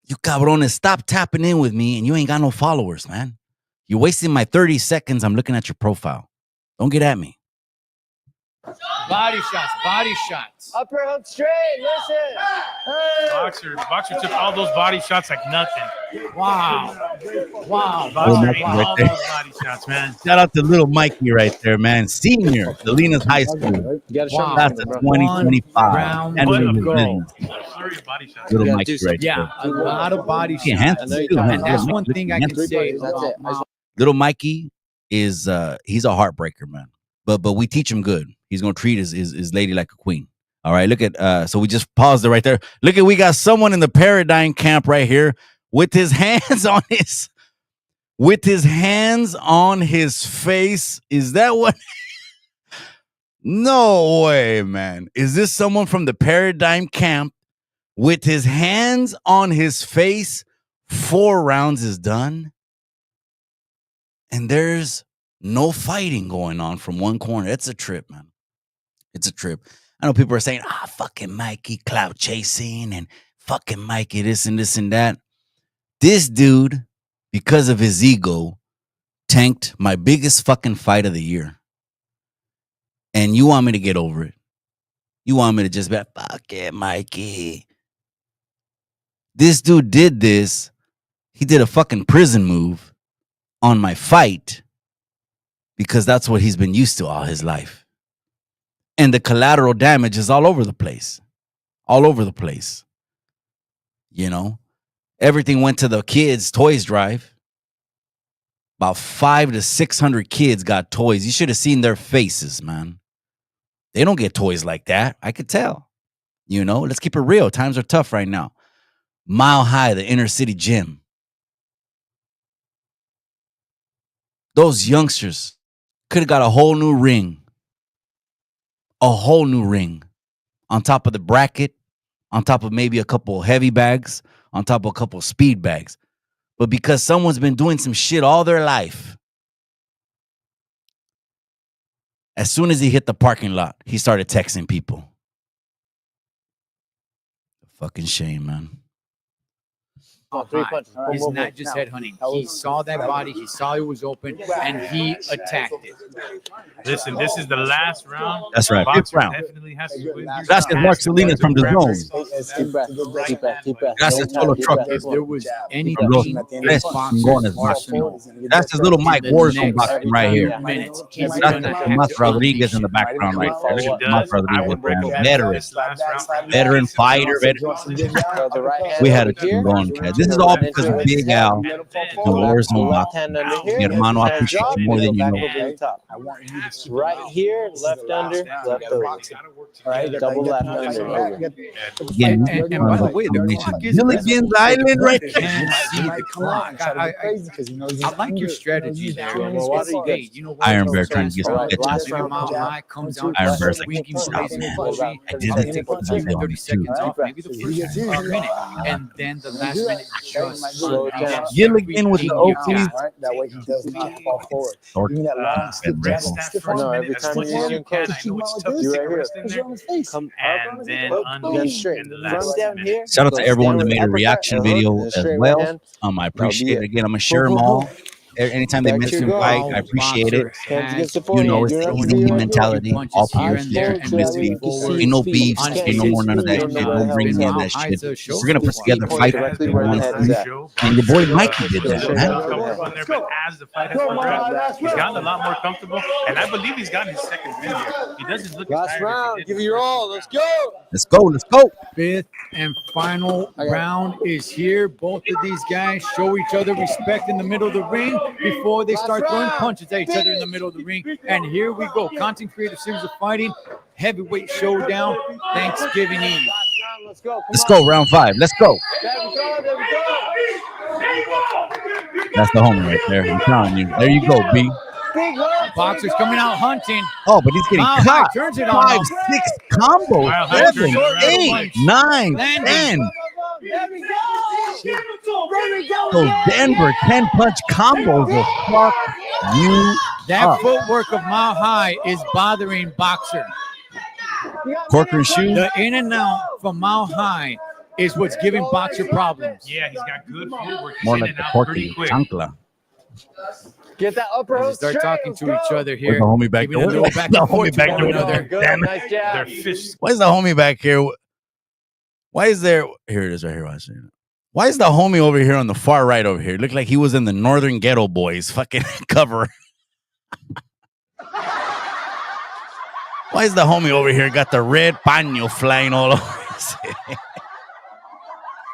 you cabrones, stop tapping in with me, and you ain't got no followers, man. You're wasting my 30 seconds. I'm looking at your profile. Don't get at me. Body shots, body shots. Upper hook straight. Listen. Hey. Boxer took all those body shots like nothing. Wow. Wow. Boxer Mikey ate right all there. those body shots, man. Shout out to little Mikey right there, man. Senior, Salinas High School. You gotta show Wow. me Class of something, bro. 2025. round And to little go. Flurry of body shots. Little gotta Mikey do right Yeah, there. a lot of body Yeah, shots. handsome too, man. That's Yeah, one Mikey, thing I can handsome. say That's about it. Mile. Little Mikey is he's a heartbreaker, man. But we teach him good. He's gonna treat his lady like a queen. All right, look at so we just paused it right there. Look at we got someone in the paradigm camp right here with his hands on his face. Is that what? No way, man. Is this someone from the paradigm camp with his hands on his face? 4 rounds is done. And there's no fighting going on from one corner. It's a trip, man. It's a trip. I know people are saying, fucking Mikey clout chasing and fucking Mikey this and this and that. This dude, because of his ego, tanked my biggest fucking fight of the year. And you want me to get over it. You want me to just be like, fuck it, Mikey. This dude did this. He did a fucking prison move on my fight because that's what he's been used to all his life. And the collateral damage is all over the place. All over the place. You know? Everything went to the kids' toys drive. About 500 to 600 kids got toys. You should have seen their faces, man. They don't get toys like that. I could tell. You know, let's keep it real. Times are tough right now. Mile High, the inner city gym. Those youngsters could have got a whole new ring. A whole new ring. On top of the bracket. On top of maybe a couple heavy bags. On top of a couple speed bags. But because someone's been doing some shit all their life, as soon as he hit the parking lot, he started texting people. Fucking shame, man. He's not just headhunting. He saw that body. He saw it was open, and he attacked it. Listen, this is the last round. That's right. Boxer Fifth round. definitely has to win. Gracias, Mark Salinas from the zone. Deep breath. Deep breath. Deep breath. Gracias, Cholo Truck. If there was anything Los in tres chingones boxing. That's his little Mike Warzone boxing right here. minutes, he's That's gonna have Tomas to Rodriguez in the background right there. He Tomas does. I would Rodriguez, recommend veteran. this last round. Veteran fighter. We had a team going, Cat. This is all because of Big Al and Warzone boxing. Mi hermano, I appreciate you more than you know. Right here, left under, left over. Double left under. Again, and by the way, the clock is Gilligan's Island right there. can't see the clock. I like your strategy there. Hey, you know what? Iron Bear trying to get some Alright, bitches. last Maybe round. Mile High comes out Iron Bear's like, swinging, stop, blazing man. forward. I did I'll that take to about 30 him, seconds too. off, maybe the first minute, and then the last minute just Slow it down. Gilligan with the everything you Oakley's. got. That way he does not fall forward. Give me that long stiff and jab, rest. stiff First arm. No, minute, every as time much you as get you in can. close, I know it's tough to you're take right a here. rest in Push there. on his face. Come And then undo then straight. in the From last down minute. here. Shout out to go everyone that down made with a uppercut reaction and hook, video and as straight right well. hand. I appreciate it. it. Again, I'm gonna share Boom, them boom, all. boom. Anytime they Back to mention your fight, goal. I appreciate it. Hands against the You forehead. know, it's You're the not easy feeling mentality. punches All here punches and there, and and miss moving beats. forward. Ain't no Speed. beefs. On Ain't no more none of that Speed. shit. Don't Don't know bring where me the in hell that shit. High's a show. We're gonna put together a Point fight. directly that where the wants head's to- at. And your boy Mikey did that, man. But as the fight has progressed, he's gotten a lot more comfortable, and I believe he's gotten his second win here. He doesn't look as Last tired as round. he did Give in it the your first all. round. Let's go. Let's go. Let's go. Fifth and final round is here. Both of these guys show each other respect in the middle of the ring before they start throwing punches at each other in the middle of the ring. And here we go. Content creative series of fighting. Heavyweight showdown. Thanksgiving Eve. Let's go. Let's go. Round 5. Let's go. There we go. There we go. That's the homie right there. I'm telling you. There you go, B. Big hook. Boxers coming out hunting. Oh, but he's getting Mile High caught. turns it on 5, him. 6 combos. Mile High 7, turns it around. 8, 9, Landing. 10. There we go. There we go. Those Denver 10-punch combos will fuck you That up. footwork of Mile High is bothering Boxer. Corcoran shoe. The in and out from Mile High is what's giving Boxer problems. Yeah, he's got good footwork. He's More in like and the out Corky pretty quick. chancla. Get that upper As hook they start straight. talking to Let's each go. other Where's here, the homie back giving there? a little back The and homie forth to back one there. another. Good. Damn it. Nice jab. They're fish. Why is the homie back here? Why is there? Here it is right here. Watch it. Why is the homie over here on the far right over here? Look like he was in the Northern Ghetto Boys fucking cover. Why is the homie over here got the red paño flying all over his head?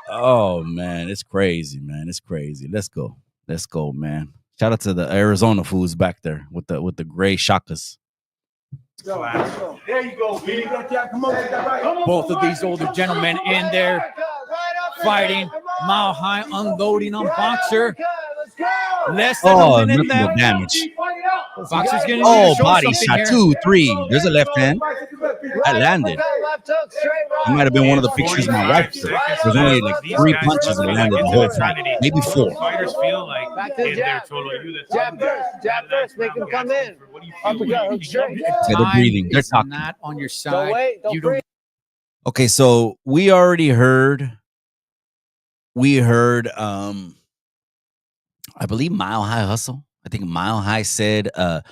Oh man, it's crazy, man. It's crazy. Let's go. Let's go, man. Shout out to the Arizona fools back there with the gray shakas. There you go, baby. Come on. Both of these older gentlemen in there fighting. Mile High unloading on Boxer. Less than a minute nothing but left. damage. Boxer's getting Oh, to show body something shot. here. 2, 3. There's a left hand. I landed. It might have been one of the pictures my wife took. There's only like 3 punches that landed the whole fight. Maybe 4. Fighters feel like in their total Jab first, make him come in. Uppercut, hook straight. Yeah, they're breathing. They're It's talking. not on your Don't side. wait, don't You don't breathe. Okay, so we already heard. I believe Mile High Hustle. I think Mile High said the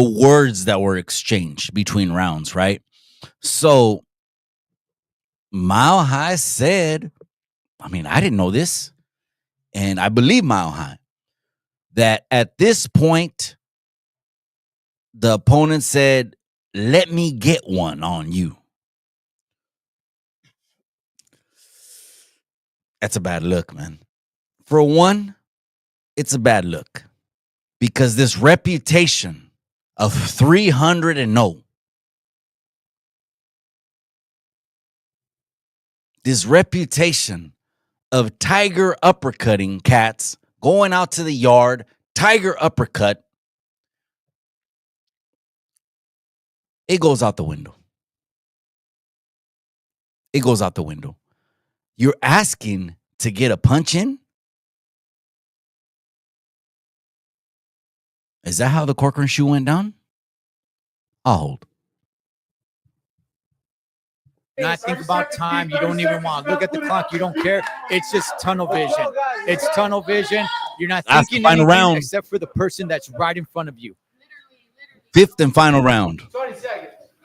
words that were exchanged between rounds, right? So Mile High said, I mean, I didn't know this, and I believe Mile High, that at this point, the opponent said, "Let me get one on you." That's a bad look, man. For one, it's a bad look because this reputation of 300-0, this reputation of tiger uppercutting cats, going out to the yard, tiger uppercut, it goes out the window. It goes out the window. You're asking to get a punch in? Is that how the Corcoran shoe went down? I'll hold. not think about time. You don't even want to look at the clock. You don't care. It's just tunnel vision. It's tunnel vision. You're not That's the thinking final anything round. except for the person that's right in front of you. 5th and final round.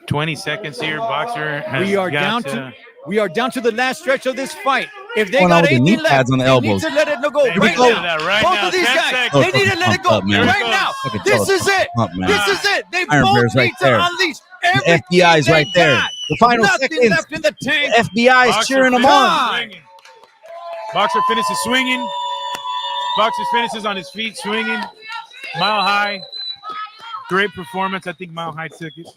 20 seconds here. Boxer has We are got down to the last stretch of this fight. If they Going on got with the knee anything pads left, on the they elbows. need to let it go There we right go. now. Right Both now, of these 10 guys, seconds. they need to let it go Up, man. right now. Fucking This throw is the it. fuck up, man. This is it. They Iron both Bear's right need to there. unleash The everything FBI's they right there. got. The final Nothing seconds. left in the tank. FBI's Boxer cheering them finishes on. swinging. Boxer finishes swinging. Boxer finishes on his feet swinging. Mile High. Great performance. I think Mile High took it.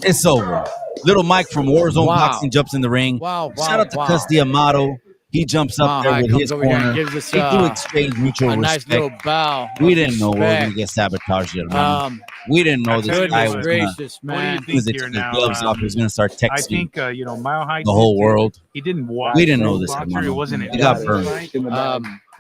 It's over. Little Mike from Warzone Wow. Boxing jumps in the ring. Wow, Shout out to wow. Cus D'Amato. He jumps up Mile there High with comes his over here and corner. gives us, They do exchange mutual a nice respect. little bow. We of didn't know we were going to respect. get sabotaged yet, man. We didn't know I'll this tell you guy what, was going to, Gracious, What do you man. as soon as they think took here his now? gloves off, he was going to start I texting think Mile High the did whole it. world. He didn't watch. We didn't know this, Boxer. hermano. It wasn't an We got easy burned. fight.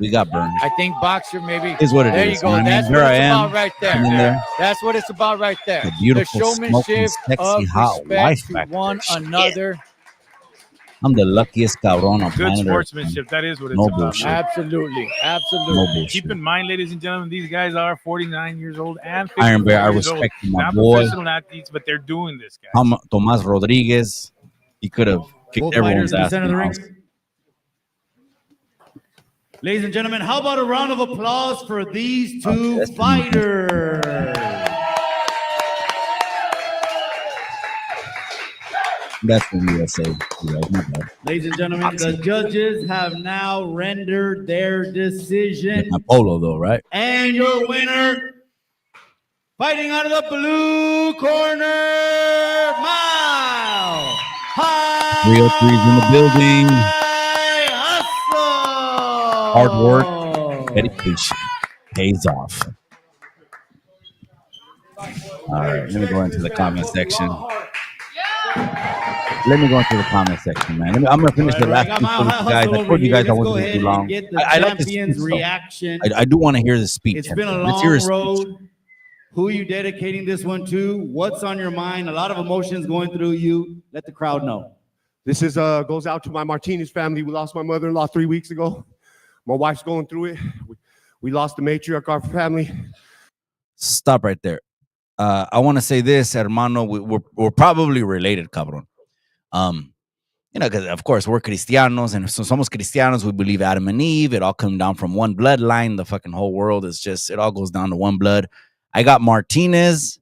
We got burned. I think Boxer maybe. Is what it there is, you go. man. I mean, That's here what I it's am, about right I'm in there. there. That's what it's about right there. The beautiful, the smoking, showmanship sexy, of hot respect wife to back one there. another. I'm the luckiest cabron on Good planet Earth. sportsmanship. That is what it's No about. bullshit. man. Absolutely. Absolutely. No bullshit. Keep in mind, ladies and gentlemen, these guys are 49 years old and 54 Iron Bear, I years old. respect you, my Not boy. professional athletes, but they're doing this, guys. Tomas Rodriguez, he could have kicked Both everyone's fighters in the ass. center of the now. ring. Ladies and gentlemen, how about a round of applause for these two that's fighters? That's the USA. Yeah, my bad. Ladies and gentlemen, the judges have now rendered their decision. My polo, though, right? And your winner, fighting out of the blue corner, Mile High 303's in the building. Hustle. Hard work, dedication pays off. All right, let me go into the comment section. Let me go into the comment section, man. I'm gonna finish the I last got two Mile footage, High guys. Hustle I over told you here. guys I Let's wasn't go gonna ahead be and long. get the I like this champion's speech, though. reaction. I do want to hear the speech. It's been a Let's hear long his speech. road. Who are you dedicating this one to? What's on your mind? A lot of emotions going through you. Let the crowd know. This is goes out to my Martinez family. We lost my mother-in-law 3 weeks ago. My wife's going through it. We lost the matriarch of our family. Stop right there. I want to say this, hermano. We're probably related, cabron. You know, because of course we're Cristianos, and so somos Cristianos. We believe Adam and Eve. It all come down from one bloodline. The fucking whole world is just, it all goes down to one blood. I got Martinez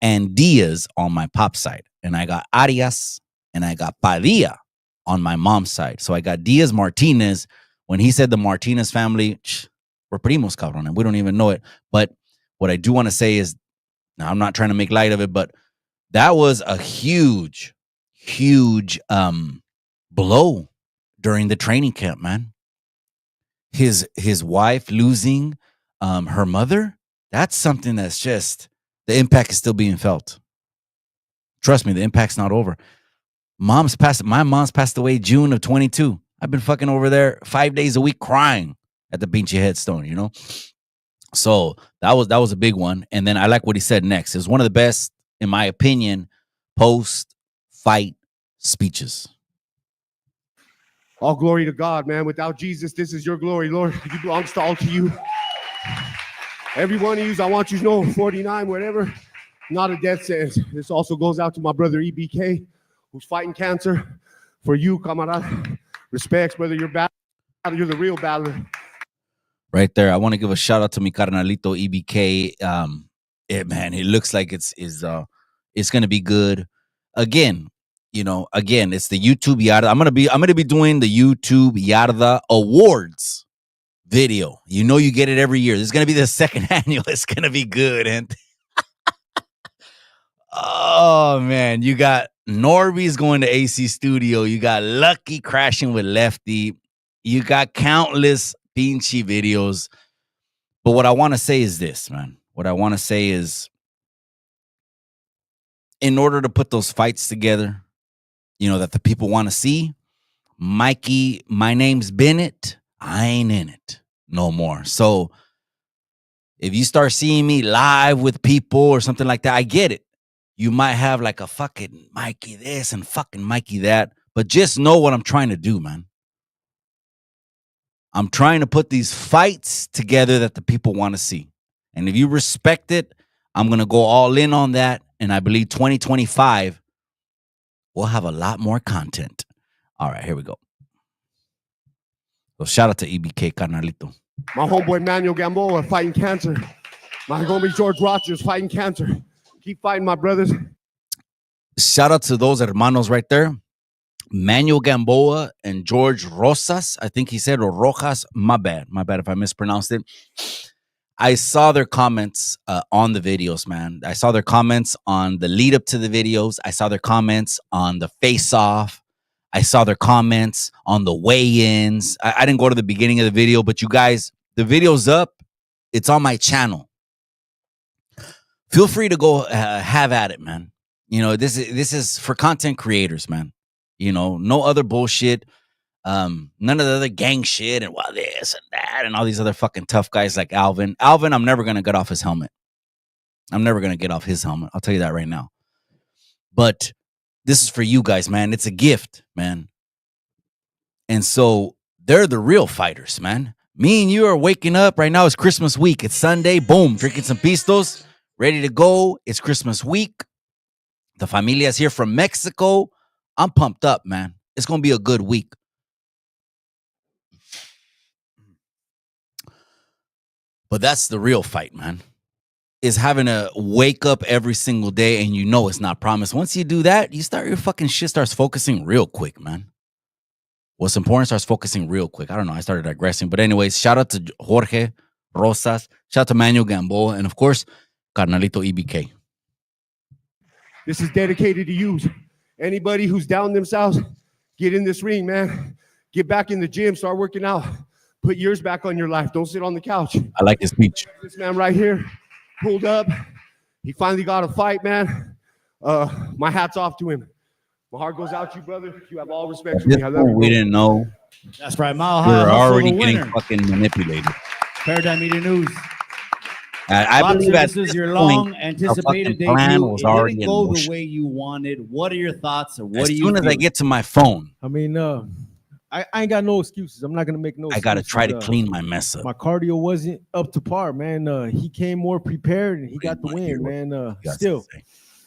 and Diaz on my pop side, and I got Arias and I got Padilla on my mom's side. So I got Diaz Martinez. When he said the Martinez family, we're primos, cabron, and we don't even know it. But what I do want to say is, now I'm not trying to make light of it, but that was a huge blow during the training camp, man. His wife losing her mother, that's something that's just, the impact is still being felt. Trust me, the impact's not over. My mom's passed away June of 22. I've been fucking over there 5 days a week crying at the Pinche headstone, you know? So that was a big one. And then I like what he said next. It was one of the best, in my opinion, post-fight speeches. All glory to God, man. Without Jesus, this is your glory, Lord. It belongs all to you. Every one of you, I want you to know, 49, whatever, not a death sentence. This also goes out to my brother EBK, who's fighting cancer. For you, camarada. Respects, brother. You're the real battler. Right there. I want to give a shout out to mi carnalito EBK. Man, it looks like it's going to be good. Again, it's the YouTube Yarda. I'm gonna be doing the YouTube Yarda Awards video. You get it every year. This is gonna be the second annual. It's gonna be good. And oh man, you got Norby's going to AC Studio. You got Lucky crashing with Lefty. You got countless pinchy videos. But what I want to say is this, man. What I want to say is, in order to put those fights together, that the people want to see, Mikey, my name's Bennett. I ain't in it no more. So if you start seeing me live with people or something like that, I get it. You might have like a fucking Mikey this and fucking Mikey that, but just know what I'm trying to do, man. I'm trying to put these fights together that the people want to see. And if you respect it, I'm going to go all in on that. And I believe 2025, we'll have a lot more content. All right, here we go. So shout out to EBK, carnalito. My homeboy Manuel Gamboa fighting cancer. My homie George Rogers fighting cancer. Keep fighting, my brothers. Shout out to those hermanos right there. Manuel Gamboa and George Rosas, I think he said, or Rojas. My bad if I mispronounced it. I saw their comments on the videos, man. I saw their comments on the lead up to the videos. I saw their comments on the face-off. I saw their comments on the weigh-ins. I didn't go to the beginning of the video, but you guys, the video's up. It's on my channel. Feel free to go have at it, man. This is for content creators, man. No other bullshit. None of the other gang shit and this and that and all these other fucking tough guys like Alvin. Alvin, I'm never gonna get off his helmet. I'm never gonna get off his helmet. I'll tell you that right now. But this is for you guys, man. It's a gift, man. And so they're the real fighters, man. Me and you are waking up right now. It's Christmas week. It's Sunday. Boom, drinking some pistos, ready to go. It's Christmas week. The familia's here from Mexico. I'm pumped up, man. It's gonna be a good week. But that's the real fight, man, is having to wake up every single day and it's not promised. Once you do that, your fucking shit starts focusing real quick, man. What's important starts focusing real quick. I don't know. I started digressing. But anyways, shout out to Jorge Rosas. Shout out to Manuel Gamboa. And of course, Carnalito EBK. This is dedicated to you. Anybody who's down themselves, get in this ring, man. Get back in the gym. Start working out. Put years back on your life. Don't sit on the couch. I like his speech. This man right here pulled up. He finally got a fight, man. My hat's off to him. My heart goes out to you, brother. You have all respect for me. I love you. We didn't know. That's right. Mile High. We're already getting fucking manipulated. Paradigm Media News. I believe this is your long anticipated debut. Plan was already it didn't go the way you wanted. What are your thoughts? Or what as do you soon as I get to my phone, I mean, I ain't got no excuses. I'm not gonna make no. I gotta try to clean my mess up. My cardio wasn't up to par, man. He came more prepared and he got the win, man. Still,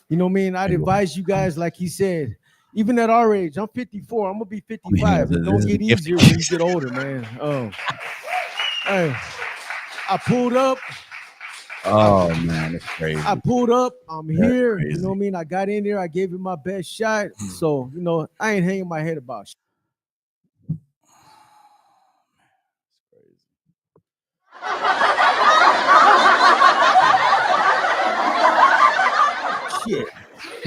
you know what I mean? I'd advise you guys, like he said, even at our age, I'm 54. I'm gonna be 55. It don't get easier when you get older, man. Hey, I pulled up. Oh man, it's crazy. I pulled up. I'm here. You know what I mean? I got in there. I gave it my best shot. So I ain't hanging my head about shit. Shit.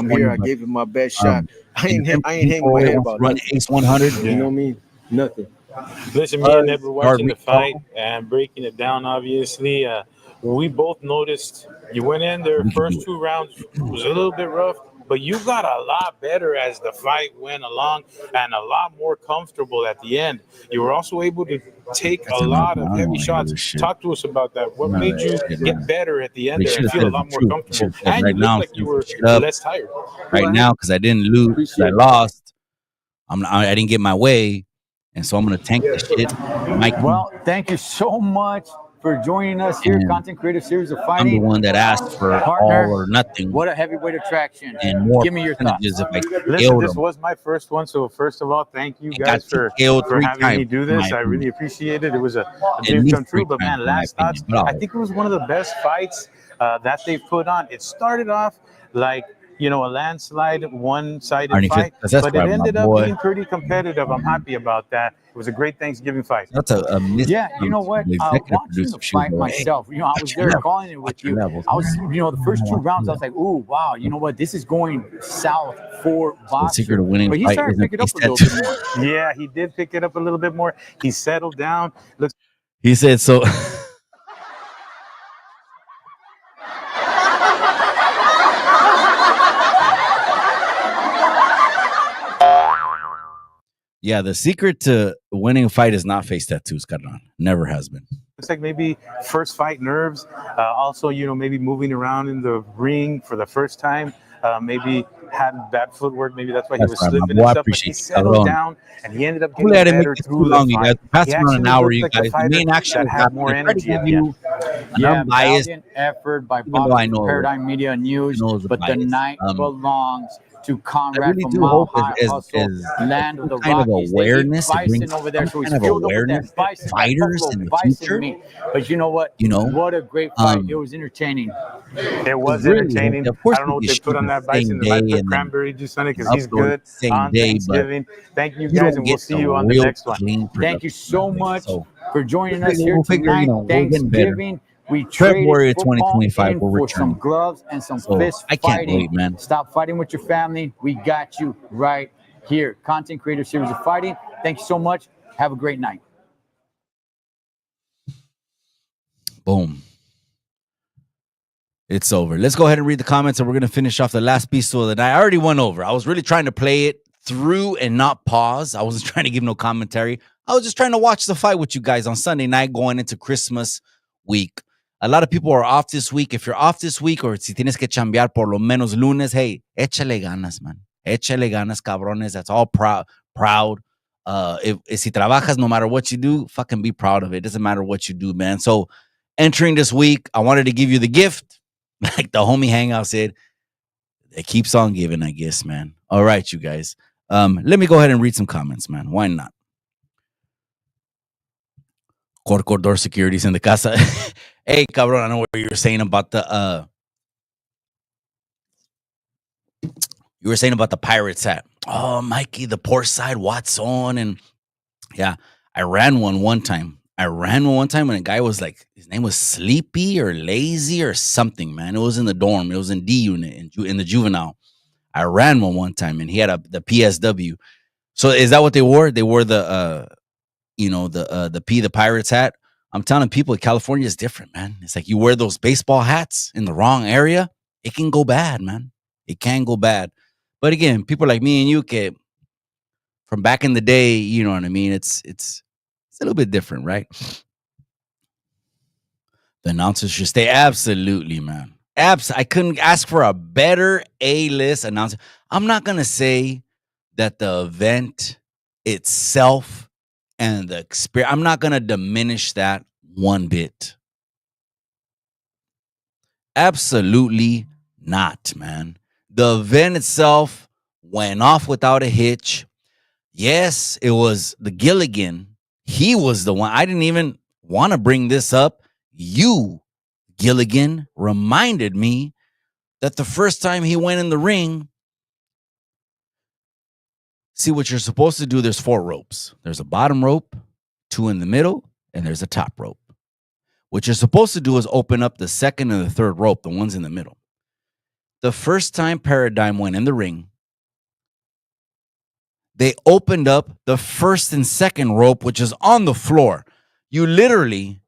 I'm here. I gave it my best shot. I ain't hanging my head about run nothing. Ace 100. You know what I mean? Nothing. Listen, me and Ed were watching the fight and breaking it down, obviously. We both noticed you went in there, first 2 rounds was a little bit rough. but you got a lot better as the fight went along and a lot more comfortable at the end. You were also able to take a lot of heavy shots. Talk to us about that. What made you get better at the end there and feel a lot more comfortable? And you looked like you were less tired. Right now, because I didn't lose, I lost. I didn't get my way, and so I'm gonna tank this shit. Mike, Well, thank you so much for joining us here, Content Creative Series of Fighting. I'm the one that asked for Partner, all or nothing. What a heavyweight attraction. And more Give me your thoughts. percentages if I Listen, killed this them. was my first one, so first of all, thank you I guys got for killed 3 having me times, do in this. my I really opinion. appreciate it. It was a At dream least come true, 3 but man, times, in my last thoughts, opinion. But I think it was one of the best fights that they've put on. It started off like, you know, a landslide, one-sided Arnie fight, Fitz, that's but right, it my ended up boy. being pretty competitive. I'm happy about that. It was a great Thanksgiving fight. That's a Yeah, you know what? Watching the fight myself, you know, I was there calling it with you. I was, you know, the first 2 rounds, I was like, "Ooh, wow, you know what? This is going south for The Boxer." secret of winning But he fight started isn't picking up face a little tattoo. bit more. Yeah, he did pick it up a little bit more. He settled down. Looks. He said so. Yeah, the secret to winning a fight is not face tattoos, Carnal. Never has been. Looks like maybe first fight nerves. Also, you know, maybe moving around in the ring for the first time. Maybe had bad footwork. Maybe that's why he That's was right, my slipping boy. and I stuff. But he appreciate you, settled cabrón. down and he ended up Hopefully getting I didn't make better this too through the long, you guys. fight. Passing He around an actually hour, looked you like guys. a The fighter main action that is had happening. more I tried to energy give at the you end. an Yeah, unbiased, valiant effort by even though I Boxing know Paradigm Media News, knows the but the bias. night belongs to I Conrad really from do Mile hope High Hustle, land of some the kind of Rockies. They eat awareness, it bison brings over there, some so he's kind of filled up with awareness that bison, that fighters buffalo in the bison future, meat. But you know what? you know? What a great fight. It was entertaining. It was Really, entertaining. of course I don't know we what could they shoot put on the that same bison. They day might put and then cranberry juice on it because he's upload good the same on day, but Thanksgiving. Thank you you guys, don't and we'll get see the you on the real next one. clean Thank you production so out there. much So for joining us here we'll figure, tonight. we're getting better. Thanksgiving. We traded February of football 2025, in we're for some returning. gloves and some So fist I can't fighting. wait, man. Stop fighting with your family. We got you right here. Content Creator Series of Fighting. Thank you so much. Have a great night. Boom. It's over. Let's go ahead and read the comments, and we're going to finish off the last piece of the night. I already went over. I was really trying to play it through and not pause. I wasn't trying to give no commentary. I was just trying to watch the fight with you guys on Sunday night going into Christmas week. A lot of people are off this week. If you're off this week or si tienes que chambear por lo menos lunes, hey, échale ganas, man. Échale ganas, cabrones. That's all proud. If si trabajas, no matter what you do, fucking be proud of it. It doesn't matter what you do, man. So entering this week, I wanted to give you the gift. Like the homie Hangout said, it keeps on giving, I guess, man. All right, you guys. Let me go ahead and read some comments, man. Why not? Corcor Securities in the casa. Hey, cabrón, I know what you were saying about the you were saying about the Pirates hat. Oh, Mikey, the port side Watson. And yeah, I ran one time. When a guy was like, his name was Sleepy or Lazy or something, man. It was in the dorm. It was in D unit in the juvenile. I ran one time, and he had the PSW. So is that what they wore? They wore the the Pirates hat. I'm telling people, California is different, man. It's like you wear those baseball hats in the wrong area, it can go bad, man. It can go bad. But again, people like me and you, from back in the day, you know what I mean? It's a little bit different, right? The announcers should stay. Absolutely, man. I couldn't ask for a better A-list announcer. I'm not going to say that the event itself and the experience, I'm not going to diminish that one bit. Absolutely not, man. The event itself went off without a hitch. Yes, it was the Gilligan. He was the one. I didn't even want to bring this up. You, Gilligan, reminded me that the first time he went in the ring, see what you're supposed to do. There's 4 ropes. There's a bottom rope, 2 in the middle, and there's a top rope. What you're supposed to do is open up the second and the third rope, the ones in the middle. The first time Paradigm went in the ring, they opened up the first and second rope, which is on the floor. You literally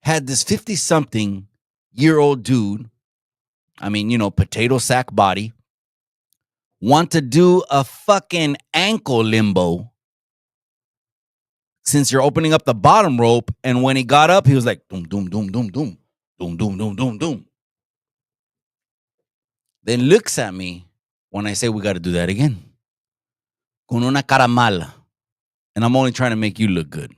had this 50-something-year-old dude, I mean, potato sack body, want to do a fucking ankle limbo since you're opening up the bottom rope. And when he got up, he was like, doom, doom, doom, doom, doom, doom, doom, doom, doom, doom. Then looks at me when I say we got to do that again. Con una cara mala. And I'm only trying to make you look good.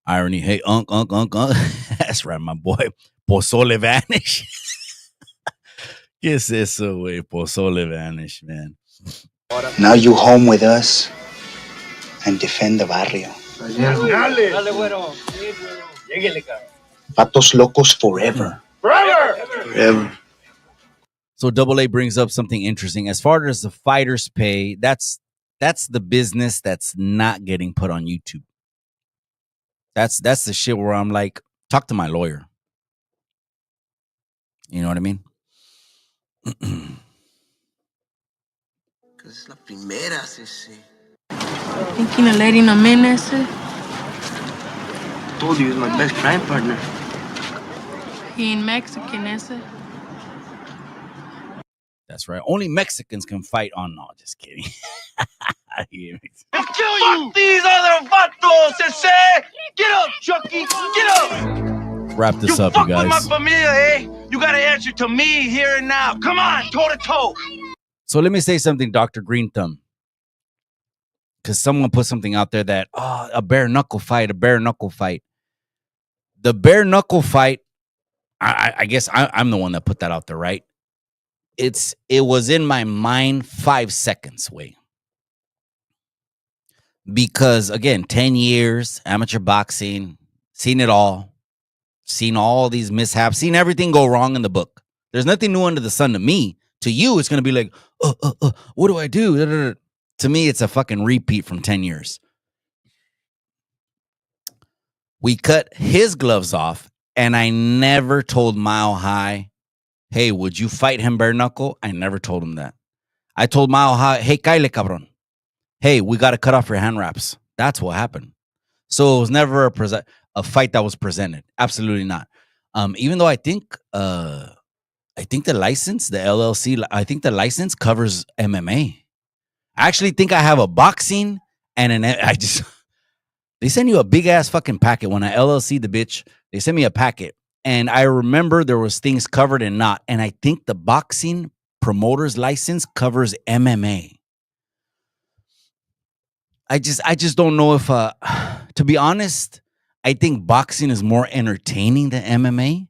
Irony. Hey, unk. That's right, my boy. Pozole vanish. Yes, it's a way. Pozole vanish, man. Now you home with us and defend the barrio. Patos locos forever. Forever. So Double A brings up something interesting. As far as the fighters pay, that's the business that's not getting put on YouTube. That's the shit where I'm like, talk to my lawyer. You know what I mean? Thinking of letting him in, ese? Told you he's my best crime partner. He ain't Mexican, ese? That's right. Only Mexicans can fight on. No, just kidding. I'll kill you! These other vatos, ese! Get up, Chucky! Get up! Wrap this up, you guys. With my familia, eh? You gotta answer to me here and now. Come on, toe to toe. So let me say something, Dr. Green Thumb. Because someone put something out there that, a bare knuckle fight. The bare knuckle fight, I guess I'm the one that put that out there, right? It was in my mind 5 seconds, way. Because, again, 10 years, amateur boxing, seen it all. Seen all these mishaps, seen everything go wrong in the book. There's nothing new under the sun to me. To you, it's going to be like, what do I do? To me, it's a fucking repeat from 10 years. We cut his gloves off, and I never told Mile High, hey, would you fight him bare knuckle? I never told him that. I told Mile High, hey, Kyle cabron. Hey, we got to cut off your hand wraps. That's what happened. So it was never a fight that was presented. Absolutely not. Even though I think the license, the LLC, I think the license covers MMA. I actually think I have a boxing and they send you a big ass fucking packet. When I LLC the bitch, they sent me a packet. And I remember there was things covered and not. And I think the boxing promoter's license covers MMA. I just don't know if, to be honest, I think boxing is more entertaining than MMA.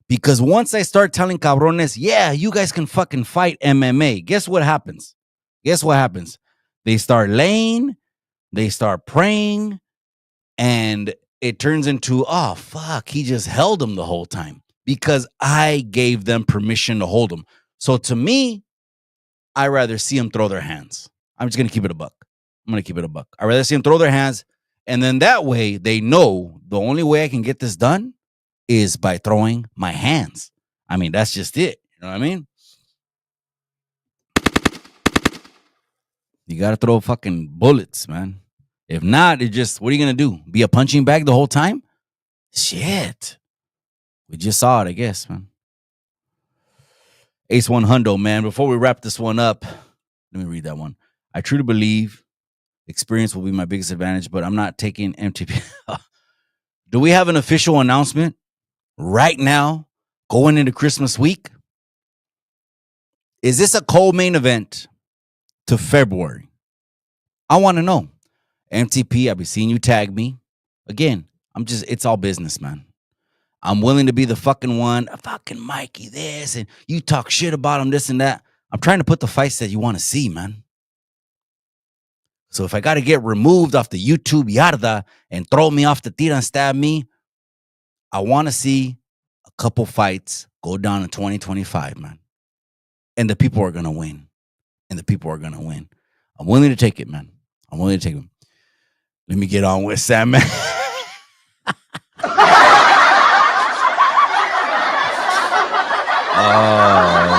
Because once I start telling cabrones, yeah, you guys can fucking fight MMA, guess what happens? They start laying, they start praying, and it turns into, oh, fuck, he just held him the whole time. Because I gave them permission to hold him. So to me, I rather see them throw their hands. I'm just going to keep it a buck. I'd rather see them throw their hands. And then that way they know the only way I can get this done is by throwing my hands. I mean, that's just it. You know what I mean? You got to throw fucking bullets, man. If not, it just, what are you going to do? Be a punching bag the whole time? Shit. We just saw it, I guess, man. Ace 1 Hundo, man. Before we wrap this one up, let me read that one. I truly believe experience will be my biggest advantage, but I'm not taking MTP. Do we have an official announcement right now going into Christmas week? Is this a co-main event to February? I want to know. MTP, I'll be seeing you tag me. Again, it's all business, man. I'm willing to be the fucking one, fucking Mikey this, and you talk shit about him, this and that. I'm trying to put the fights that you want to see, man. So if I got to get removed off the YouTube yarda and throw me off the tira and stab me, I want to see a couple fights go down in 2025, man. And the people are going to win. I'm willing to take it, man. Let me get on with Sam, man. Oh,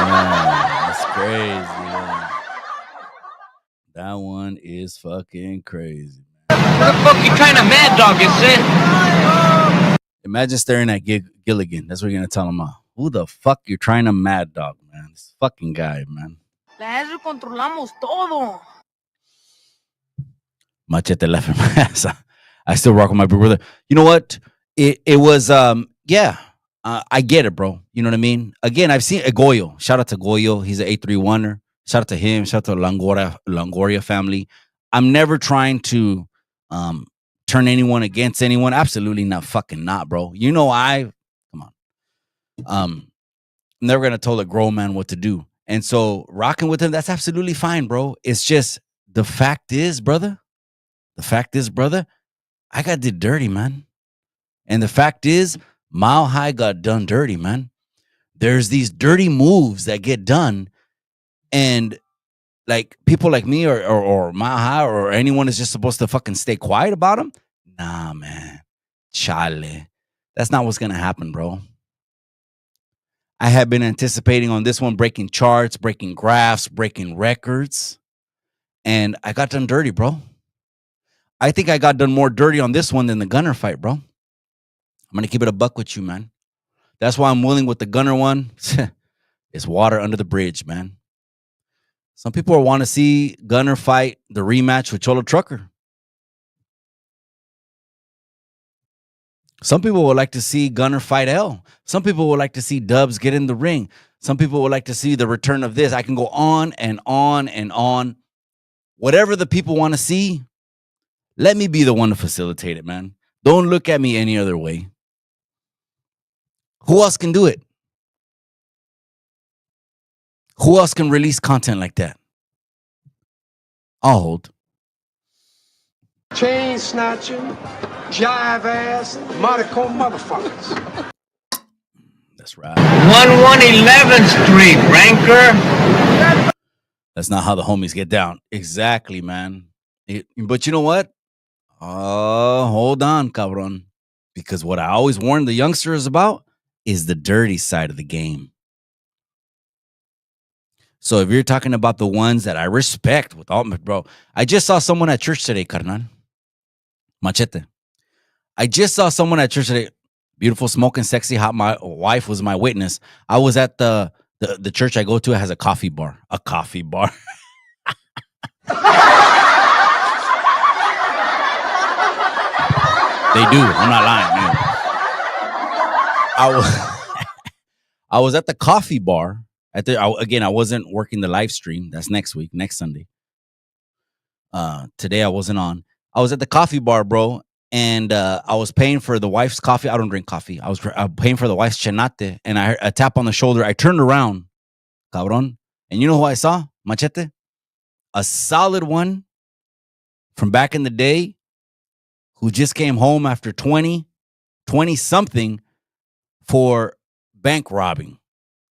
man. That's crazy, man. That one is is fucking crazy. What the fuck you trying to mad dog it? Imagine staring at Gilligan. That's what you're gonna tell him. Who the fuck you trying to mad dog, man? This fucking guy, man. Eso controlamos todo. Machete left him. I still rock with my big brother. You know what? It was yeah. I get it, bro. You know what I mean? Again, I've seen Goyo. Shout out to Goyo. He's an 831er. Shout out to him. Shout out to Longoria family. I'm never trying to turn anyone against anyone. Absolutely not, fucking not, bro. You know come on. I'm never gonna tell a grown man what to do. And so rocking with him, that's absolutely fine, bro. It's just the fact is, brother. I got did dirty, man. And the fact is, Mile High got done dirty, man. There's these dirty moves that get done, and like people like me or Mile High or anyone is just supposed to fucking stay quiet about them. Nah, man. Chale. That's not what's gonna happen, bro. I have been anticipating on this one breaking charts, breaking graphs, breaking records, and I got done dirty, bro. I think I got done more dirty on this one than the Gunner fight, bro. I'm going to keep it a buck with you, man. That's why I'm willing with the Gunner one. It's water under the bridge, man. Some people want to see Gunner fight the rematch with Cholo Trucker. Some people would like to see Gunner fight L. Some people would like to see Dubs get in the ring. Some people would like to see the return of this. I can go on and on and on. Whatever the people want to see, let me be the one to facilitate it, man. Don't look at me any other way. Who else can do it? Who else can release content like that? I'll hold. Chain snatching, jive ass, Monaco motherfuckers. That's right. 1111th Street, Ranker. That's not how the homies get down. Exactly, man. But you know what? Hold on, cabron. Because what I always warn the youngsters about is the dirty side of the game. So if you're talking about the ones that I respect with all my, bro, I just saw someone at church today, carnal. Machete. I just saw someone at church today. Beautiful, smoking, sexy, hot. My wife was my witness. I was at the church I go to. It has a coffee bar. A coffee bar. They do. I'm not lying, man. I was at the coffee bar. Again, I wasn't working the live stream. That's next week, next Sunday. Today I wasn't on. I was at the coffee bar, bro, and I was paying for the wife's coffee. I don't drink coffee. I was paying for the wife's chenate, and I heard a tap on the shoulder. I turned around, cabron, and you know who I saw? Machete. A solid one from back in the day who just came home after 20-something for bank robbing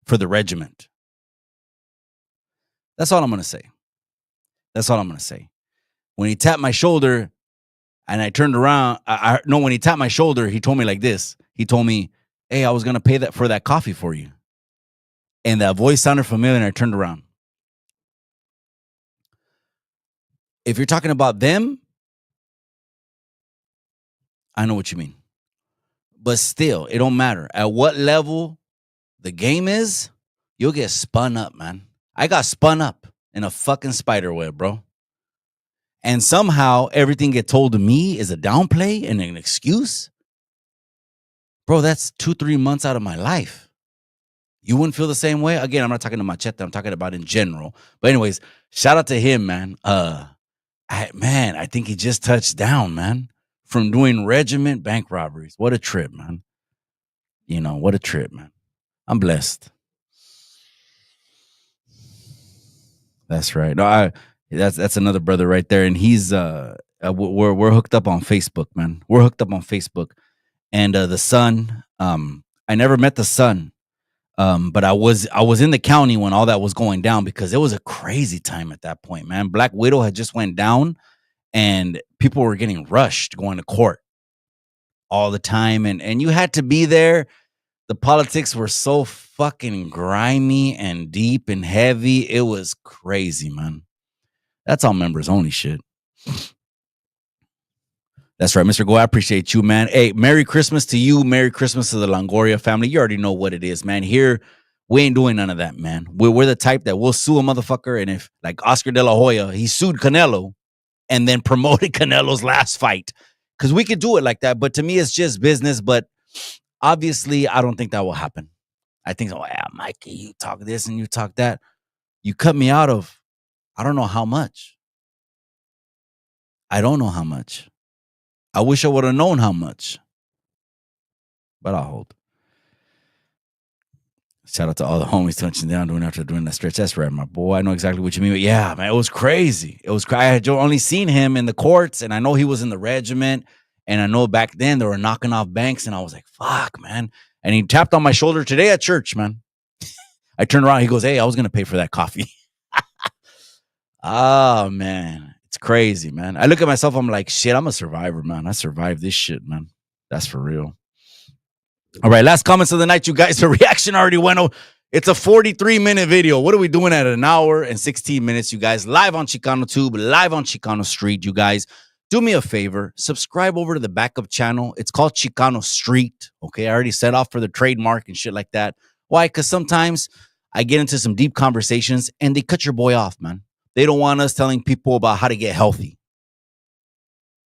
for the regiment. That's all I'm going to say. When he tapped my shoulder and I turned around, when he tapped my shoulder, he told me like this. He told me, hey, I was going to pay for that coffee for you. And that voice sounded familiar and I turned around. If you're talking about them, I know what you mean. But still, it don't matter. At what level the game is, you'll get spun up, man. I got spun up in a fucking spider web, bro. And somehow everything get told to me is a downplay and an excuse. Bro, that's 2-3 months out of my life. You wouldn't feel the same way? Again, I'm not talking to Machete. I'm talking about in general. But anyways, shout out to him, man. I think he just touched down, man. From doing regiment bank robberies. What a trip, man. What a trip, man. I'm blessed. That's right. No, that's another brother right there. And he's we're hooked up on Facebook, man. We're hooked up on Facebook. And the son, I never met the son. But I was in the county when all that was going down because it was a crazy time at that point, man. Black Widow had just went down. And people were getting rushed going to court all the time. And you had to be there. The politics were so fucking grimy and deep and heavy. It was crazy, man. That's all members only shit. That's right, Mr. Go. I appreciate you, man. Hey, Merry Christmas to you. Merry Christmas to the Longoria family. You already know what it is, man. Here, we ain't doing none of that, man. We're the type that will sue a motherfucker. And if, like Oscar De La Hoya, he sued Canelo and then promoted Canelo's last fight. Because we could do it like that. But to me, it's just business. But obviously, I don't think that will happen. I think, oh, yeah, Mikey, you talk this and you talk that. You cut me out of, I don't know how much. I don't know how much. I wish I would have known how much. But I'll hold. Shout out to all the homies touching down doing that stretch. That's right, my boy. I know exactly what you mean. But yeah, man, it was crazy. I had only seen him in the courts, and I know he was in the regiment. And I know back then they were knocking off banks, and I was like, fuck, man. And he tapped on my shoulder today at church, man. I turned around. He goes, hey, I was going to pay for that coffee. Oh, man. It's crazy, man. I look at myself. I'm like, shit, I'm a survivor, man. I survived this shit, man. That's for real. All right, last comments of the night, you guys. The reaction already went over. It's a 43-minute video. What are we doing at an hour and 16 minutes, you guys? Live on Chicano Tube, live on Chicano Street, you guys. Do me a favor. Subscribe over to the backup channel. It's called Chicano Street, okay? I already set off for the trademark and shit like that. Why? Because sometimes I get into some deep conversations, and they cut your boy off, man. They don't want us telling people about how to get healthy.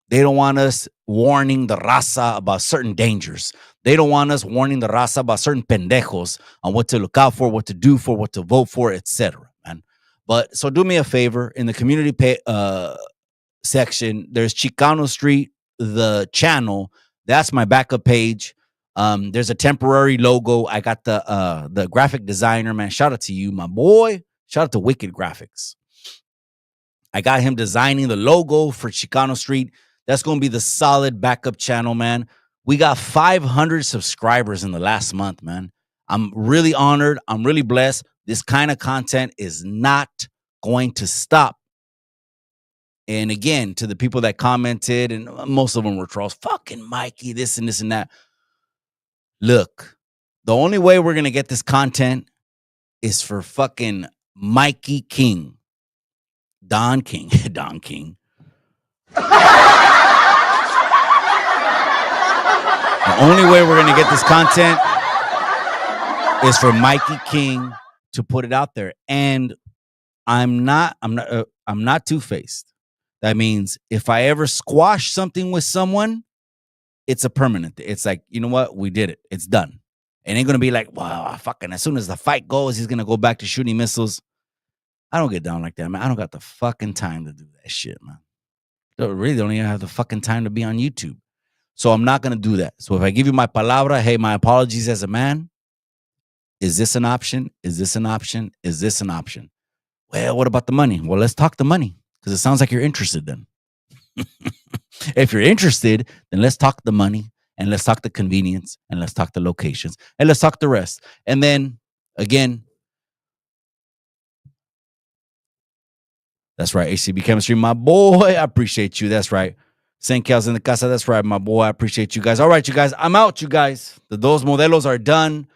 They don't want us warning the raza about certain dangers. They don't want us warning the raza about certain pendejos on what to look out for, what to do for, what to vote for, etc. Man. But so do me a favor. In the community section, there's Chicano Street, the channel. That's my backup page. There's a temporary logo. I got the graphic designer, man. Shout out to you, my boy. Shout out to Wicked Graphics. I got him designing the logo for Chicano Street. That's going to be the solid backup channel, man. We got 500 subscribers in the last month, man. I'm really honored. I'm really blessed. This kind of content is not going to stop. And again, to the people that commented, and most of them were trolls, fucking Mikey, this and this and that. Look, the only way we're going to get this content is for fucking Mikey King. Don King. Don King. The only way we're going to get this content is for Mikey King to put it out there. And I'm not two-faced. That means if I ever squash something with someone, it's a permanent thing. It's like, you know what? We did it. It's done. It ain't going to be like, wow, fucking as soon as the fight goes, he's going to go back to shooting missiles. I don't get down like that, man. I don't got the fucking time to do that shit, man. I really don't even have the fucking time to be on YouTube. So I'm not going to do that. So if I give you my palabra, hey, my apologies as a man. Is this an option? Is this an option? Is this an option? Well, what about the money? Well, let's talk the money because it sounds like you're interested then. If you're interested, then let's talk the money and let's talk the convenience and let's talk the locations and let's talk the rest. And then again, that's right. HCB Chemistry, my boy. I appreciate you. That's right. St. Cal's in the casa. That's right, my boy. I appreciate you guys. All right, you guys. I'm out, you guys. The Dos Modelos are done.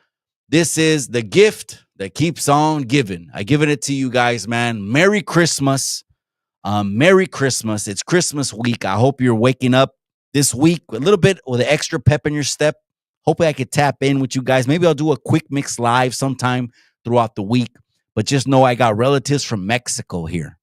This is the gift that keeps on giving. I given it to you guys, man. Merry Christmas. Merry Christmas. It's Christmas week. I hope you're waking up this week a little bit with an extra pep in your step. Hopefully I could tap in with you guys. Maybe I'll do a quick mix live sometime throughout the week. But just know I got relatives from Mexico here.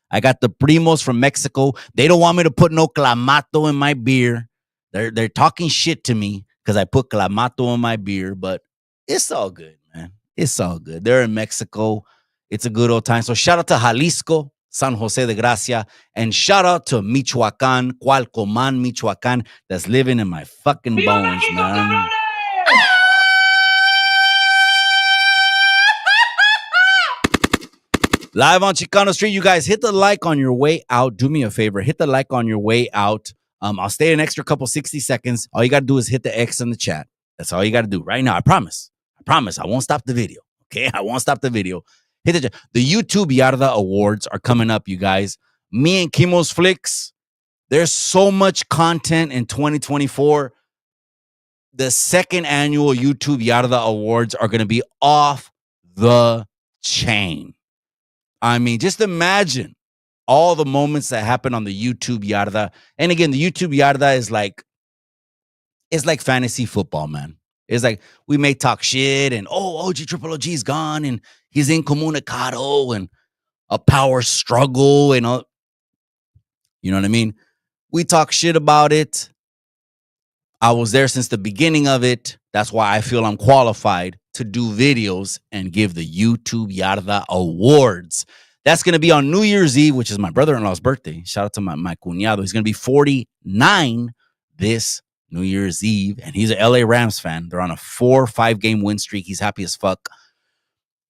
I got the primos from Mexico. They don't want me to put no clamato in my beer. They're talking shit to me because I put clamato in my beer, but it's all good, man. It's all good. They're in Mexico. It's a good old time. So shout out to Jalisco, San Jose de Gracia, and shout out to Michoacan, Cualcomán, Michoacan, that's living in my fucking bones, man. Live on Chicano Street, you guys, hit the like on your way out. Do me a favor, hit the like on your way out. I'll stay an extra couple 60 seconds. All you got to do is hit the X in the chat. That's all you got to do right now. I promise. I won't stop the video. Okay, I won't stop the video. Hit the YouTube Yarda Awards are coming up, you guys. Me and Kimo's Flicks. There's so much content in 2024. The second annual YouTube Yarda Awards are going to be off the chain. I mean, just imagine all the moments that happen on the YouTube yarda. And again, the YouTube yarda is like, it's like fantasy football, man. It's like we may talk shit and OG Triple OG's gone and he's incommunicado and a power struggle and all. You know what I mean? We talk shit about it. I was there since the beginning of it. That's why I feel I'm qualified to do videos and give the YouTube Yarda Awards. That's going to be on New Year's Eve, which is my brother-in-law's birthday. Shout out to my cuñado. He's going to be 49 this New Year's Eve, and he's an LA Rams fan. They're on a 4-5 game win streak. He's happy as fuck.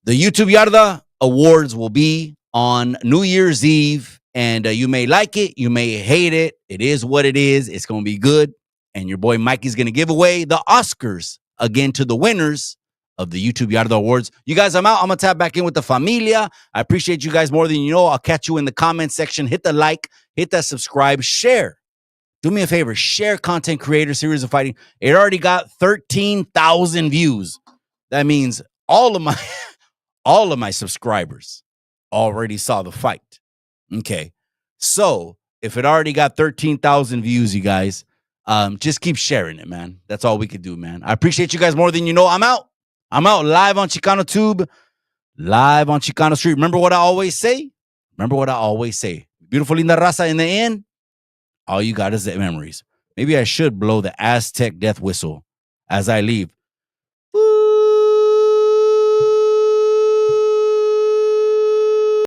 The YouTube Yarda Awards will be on New Year's Eve, and you may like it, you may hate it. It is what it is. It's going to be good. And your boy Mikey's going to give away the Oscars again to the winners of the YouTube Yarda Awards. You guys, I'm out. I'm going to tap back in with the familia. I appreciate you guys more than you know. I'll catch you in the comment section. Hit the like, hit that subscribe, share. Do me a favor, share Content Creator Series of Fighting. It already got 13,000 views. That means all of my subscribers already saw the fight. Okay. So if it already got 13,000 views, you guys, just keep sharing it, man. That's all we could do, man. I appreciate you guys more than you know. I'm out live on Chicano Tube, live on Chicano Street. Remember what I always say? Beautiful linda raza, in the end, all you got is the memories. Maybe I should blow the Aztec death whistle as I leave.